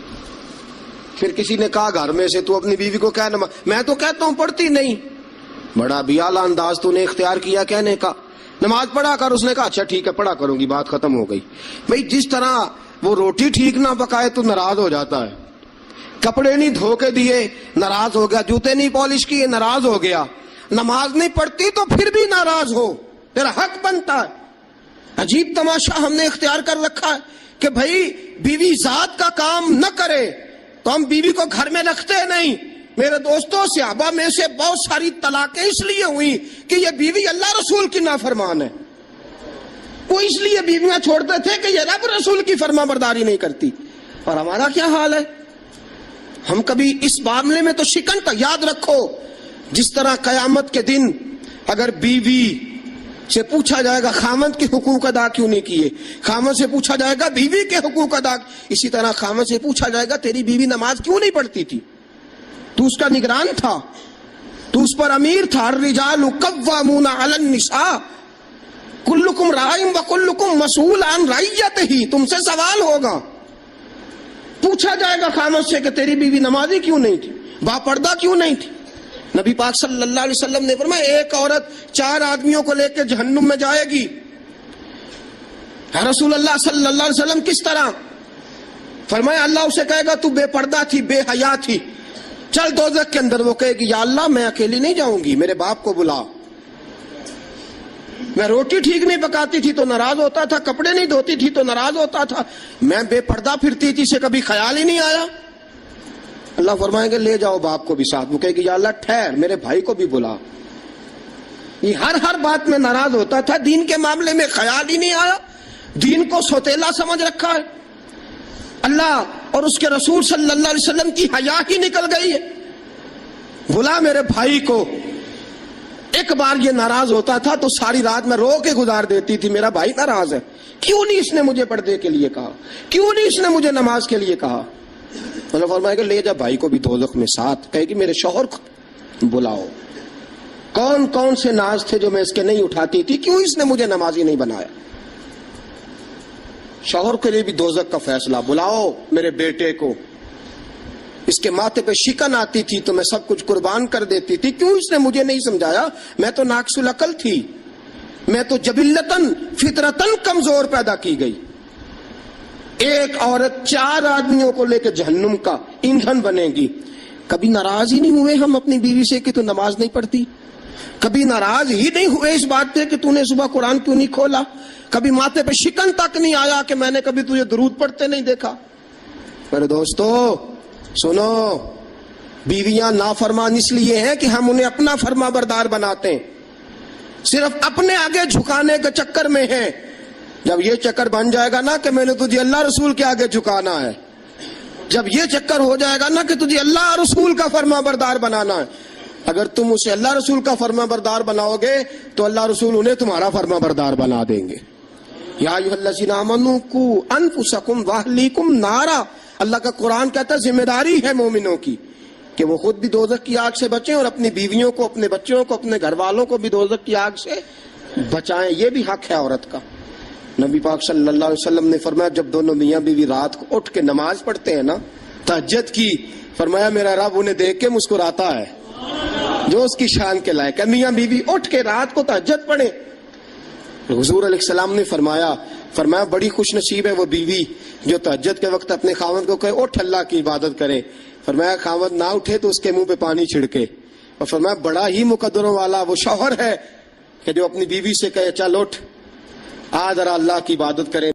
پھر کسی نے کہا گھر میں سے تو اپنی بیوی کو کہہ نماز، میں تو کہتا ہوں پڑھتی نہیں، بڑا بھی اعلیٰ انداز تو نے اختیار کیا کہنے کا، نماز پڑھا کر، اس نے کہا اچھا ٹھیک ہے پڑھا کروں گی، بات ختم ہو گئی۔ بھئی جس طرح وہ روٹی ٹھیک نہ پکائے تو ناراض ہو جاتا ہے، کپڑے نہیں دھو کے دیے ناراض ہو گیا، جوتے نہیں پالش کیے ناراض ہو گیا، نماز نہیں پڑھتی تو پھر بھی ناراض ہو، تیرا حق بنتا ہے۔ عجیب تماشا ہم نے اختیار کر رکھا ہے کہ بھائی بیوی ذات کا کام نہ کرے تو ہم بیوی کو گھر میں رکھتے نہیں۔ میرے دوستوں صحابہ میں سے بہت ساری طلاقیں اس لیے ہوئی کہ یہ بیوی اللہ رسول کی نافرمان ہے، وہ اس لیے بیویاں چھوڑتے تھے کہ یہ رب رسول کی فرما برداری نہیں کرتی۔ اور ہمارا کیا حال ہے؟ ہم کبھی اس معاملے میں تو شکن کا یاد رکھو، جس طرح قیامت کے دن اگر بیوی سے پوچھا جائے گا خامند کے حقوق ادا کیوں نہیں کیے، خامند سے پوچھا جائے گا بیوی کے حقوق ادا، اسی طرح خامند سے پوچھا جائے گا تیری بیوی نماز کیوں نہیں پڑھتی تھی، تو اس کا نگران تھا، تو اس پر امیر تھا۔ الرجال قوامون علی النساء کلکم راع وکلکم مسئول عن رعیتہ، تم سے سوال ہوگا، پوچھا جائے گا خامند سے کہ تیری بیوی نمازی کیوں نہیں تھی، با پردہ کیوں نہیں تھی۔ نبی پاک صلی اللہ علیہ وسلم نے فرمایا ایک عورت 4 آدمیوں کو لے کے جہنم میں جائے گی۔ رسول اللہ صلی اللہ علیہ وسلم کس طرح؟ فرمایا اللہ اسے کہے گا تو بے پردہ تھی، بے حیا تھی، چل دوزخ کے اندر۔ وہ کہے گی یا اللہ میں اکیلی نہیں جاؤں گی، میرے باپ کو بلا، میں روٹی ٹھیک نہیں پکاتی تھی تو ناراض ہوتا تھا، کپڑے نہیں دھوتی تھی تو ناراض ہوتا تھا، میں بے پردہ پھرتی تھی سے کبھی خیال ہی نہیں آیا۔ اللہ فرمائیں گے لے جاؤ باپ کو بھی ساتھ۔ وہ کہے گی یا اللہ ٹھہر میرے بھائی کو بھی بلا۔ یہ ہر بات میں ناراض ہوتا تھا، دین کے معاملے میں خیال ہی نہیں آیا، دین کو سوتیلا سمجھ رکھا ہے۔ اللہ اور اس کے رسول صلی اللہ علیہ وسلم کی حیا ہی نکل گئی ہے۔ بلا میرے بھائی کو۔ ایک بار یہ ناراض ہوتا تھا تو ساری رات میں رو کے گزار دیتی تھی، میرا بھائی ناراض ہے، کیوں نہیں اس نے مجھے پردے کے لیے کہا، کیوں نہیں اس نے مجھے نماز کے لیے کہا۔ اللہ فرمائے گا لے جا بھائی کو بھی دوزخ میں ساتھ۔ کہے گی میرے شوہر کو بلاؤ، کون کون سے ناز تھے جو میں اس کے نہیں اٹھاتی تھی، کیوں اس نے مجھے نمازی نہیں بنایا۔ شوہر کے لیے بھی دوزخ کا فیصلہ، بلاؤ میرے بیٹے کو، اس کے ماتھے پہ شکن آتی تھی تو میں سب کچھ قربان کر دیتی تھی. کیوں اس نے مجھے نہیں سمجھایا؟ میں تو ناقص العقل تھی، میں تو جبلتاً فطرتاً کمزور پیدا کی گئی. ایک عورت 4 آدمیوں کو لے کے جہنم کا ایندھن بنے گی. کبھی ناراض ہی نہیں ہوئے ہم اپنی بیوی سے کہ تو نماز نہیں پڑھتی؟ کبھی ناراض ہی نہیں ہوئے اس بات پہ کہ تو نے صبح قرآن کیوں نہیں کھولا؟ کبھی ماتھے پہ شکن تک نہیں آیا کہ میں نے کبھی تجھے درود پڑھتے نہیں دیکھا؟ میرے دوستو سنو، بیویاں نافرمان اس لیے ہیں کہ ہم انہیں اپنا فرما بردار بناتے ہیں، صرف اپنے آگے جھکانے کے چکر میں ہیں. جب یہ چکر بن جائے گا نا کہ میں نے تجھے اللہ رسول کے آگے جھکانا ہے، جب یہ چکر ہو جائے گا نا کہ تجھے اللہ رسول کا فرما بردار بنانا ہے، اگر تم اسے اللہ رسول کا فرما بردار بناؤ گے تو اللہ رسول انہیں تمہارا فرما بردار بنا دیں گے. یا ایھا الذین آمنوا قوا انفسکم واہلیکم نارا. اللہ کا قرآن کہتا ہے ذمہ داری ہے مومنوں کی کہ وہ خود بھی دوزخ کی آگ سے بچیں اور اپنی بیویوں کو، اپنے بچوں کو، اپنے گھر والوں کو بھی دوزخ کی آگ سے بچائیں. یہ بھی حق ہے عورت کا. نبی پاک صلی اللہ علیہ وسلم نے فرمایا جب دونوں میاں بیوی رات کو اٹھ کے نماز پڑھتے ہیں نا تہجد کی، فرمایا میرا رب انہیں دیکھ کے مسکراتا ہے جو اس کی شان کے لائق ہے. میاں بیوی اٹھ کے رات کو تہجد پڑھیں. حضور علیہ السلام نے فرمایا بڑی خوش نصیب ہے وہ بیوی جو تہجد کے وقت اپنے خاوند کو کہے اٹھ اللہ کی عبادت کرے. فرمایا خاوند نہ اٹھے تو اس کے منہ پہ پانی چھڑکے. اور فرمایا بڑا ہی مقدروں والا وہ شوہر ہے کہ جو اپنی بیوی سے کہے چل اٹھ آ ذرا اللہ کی عبادت کرے.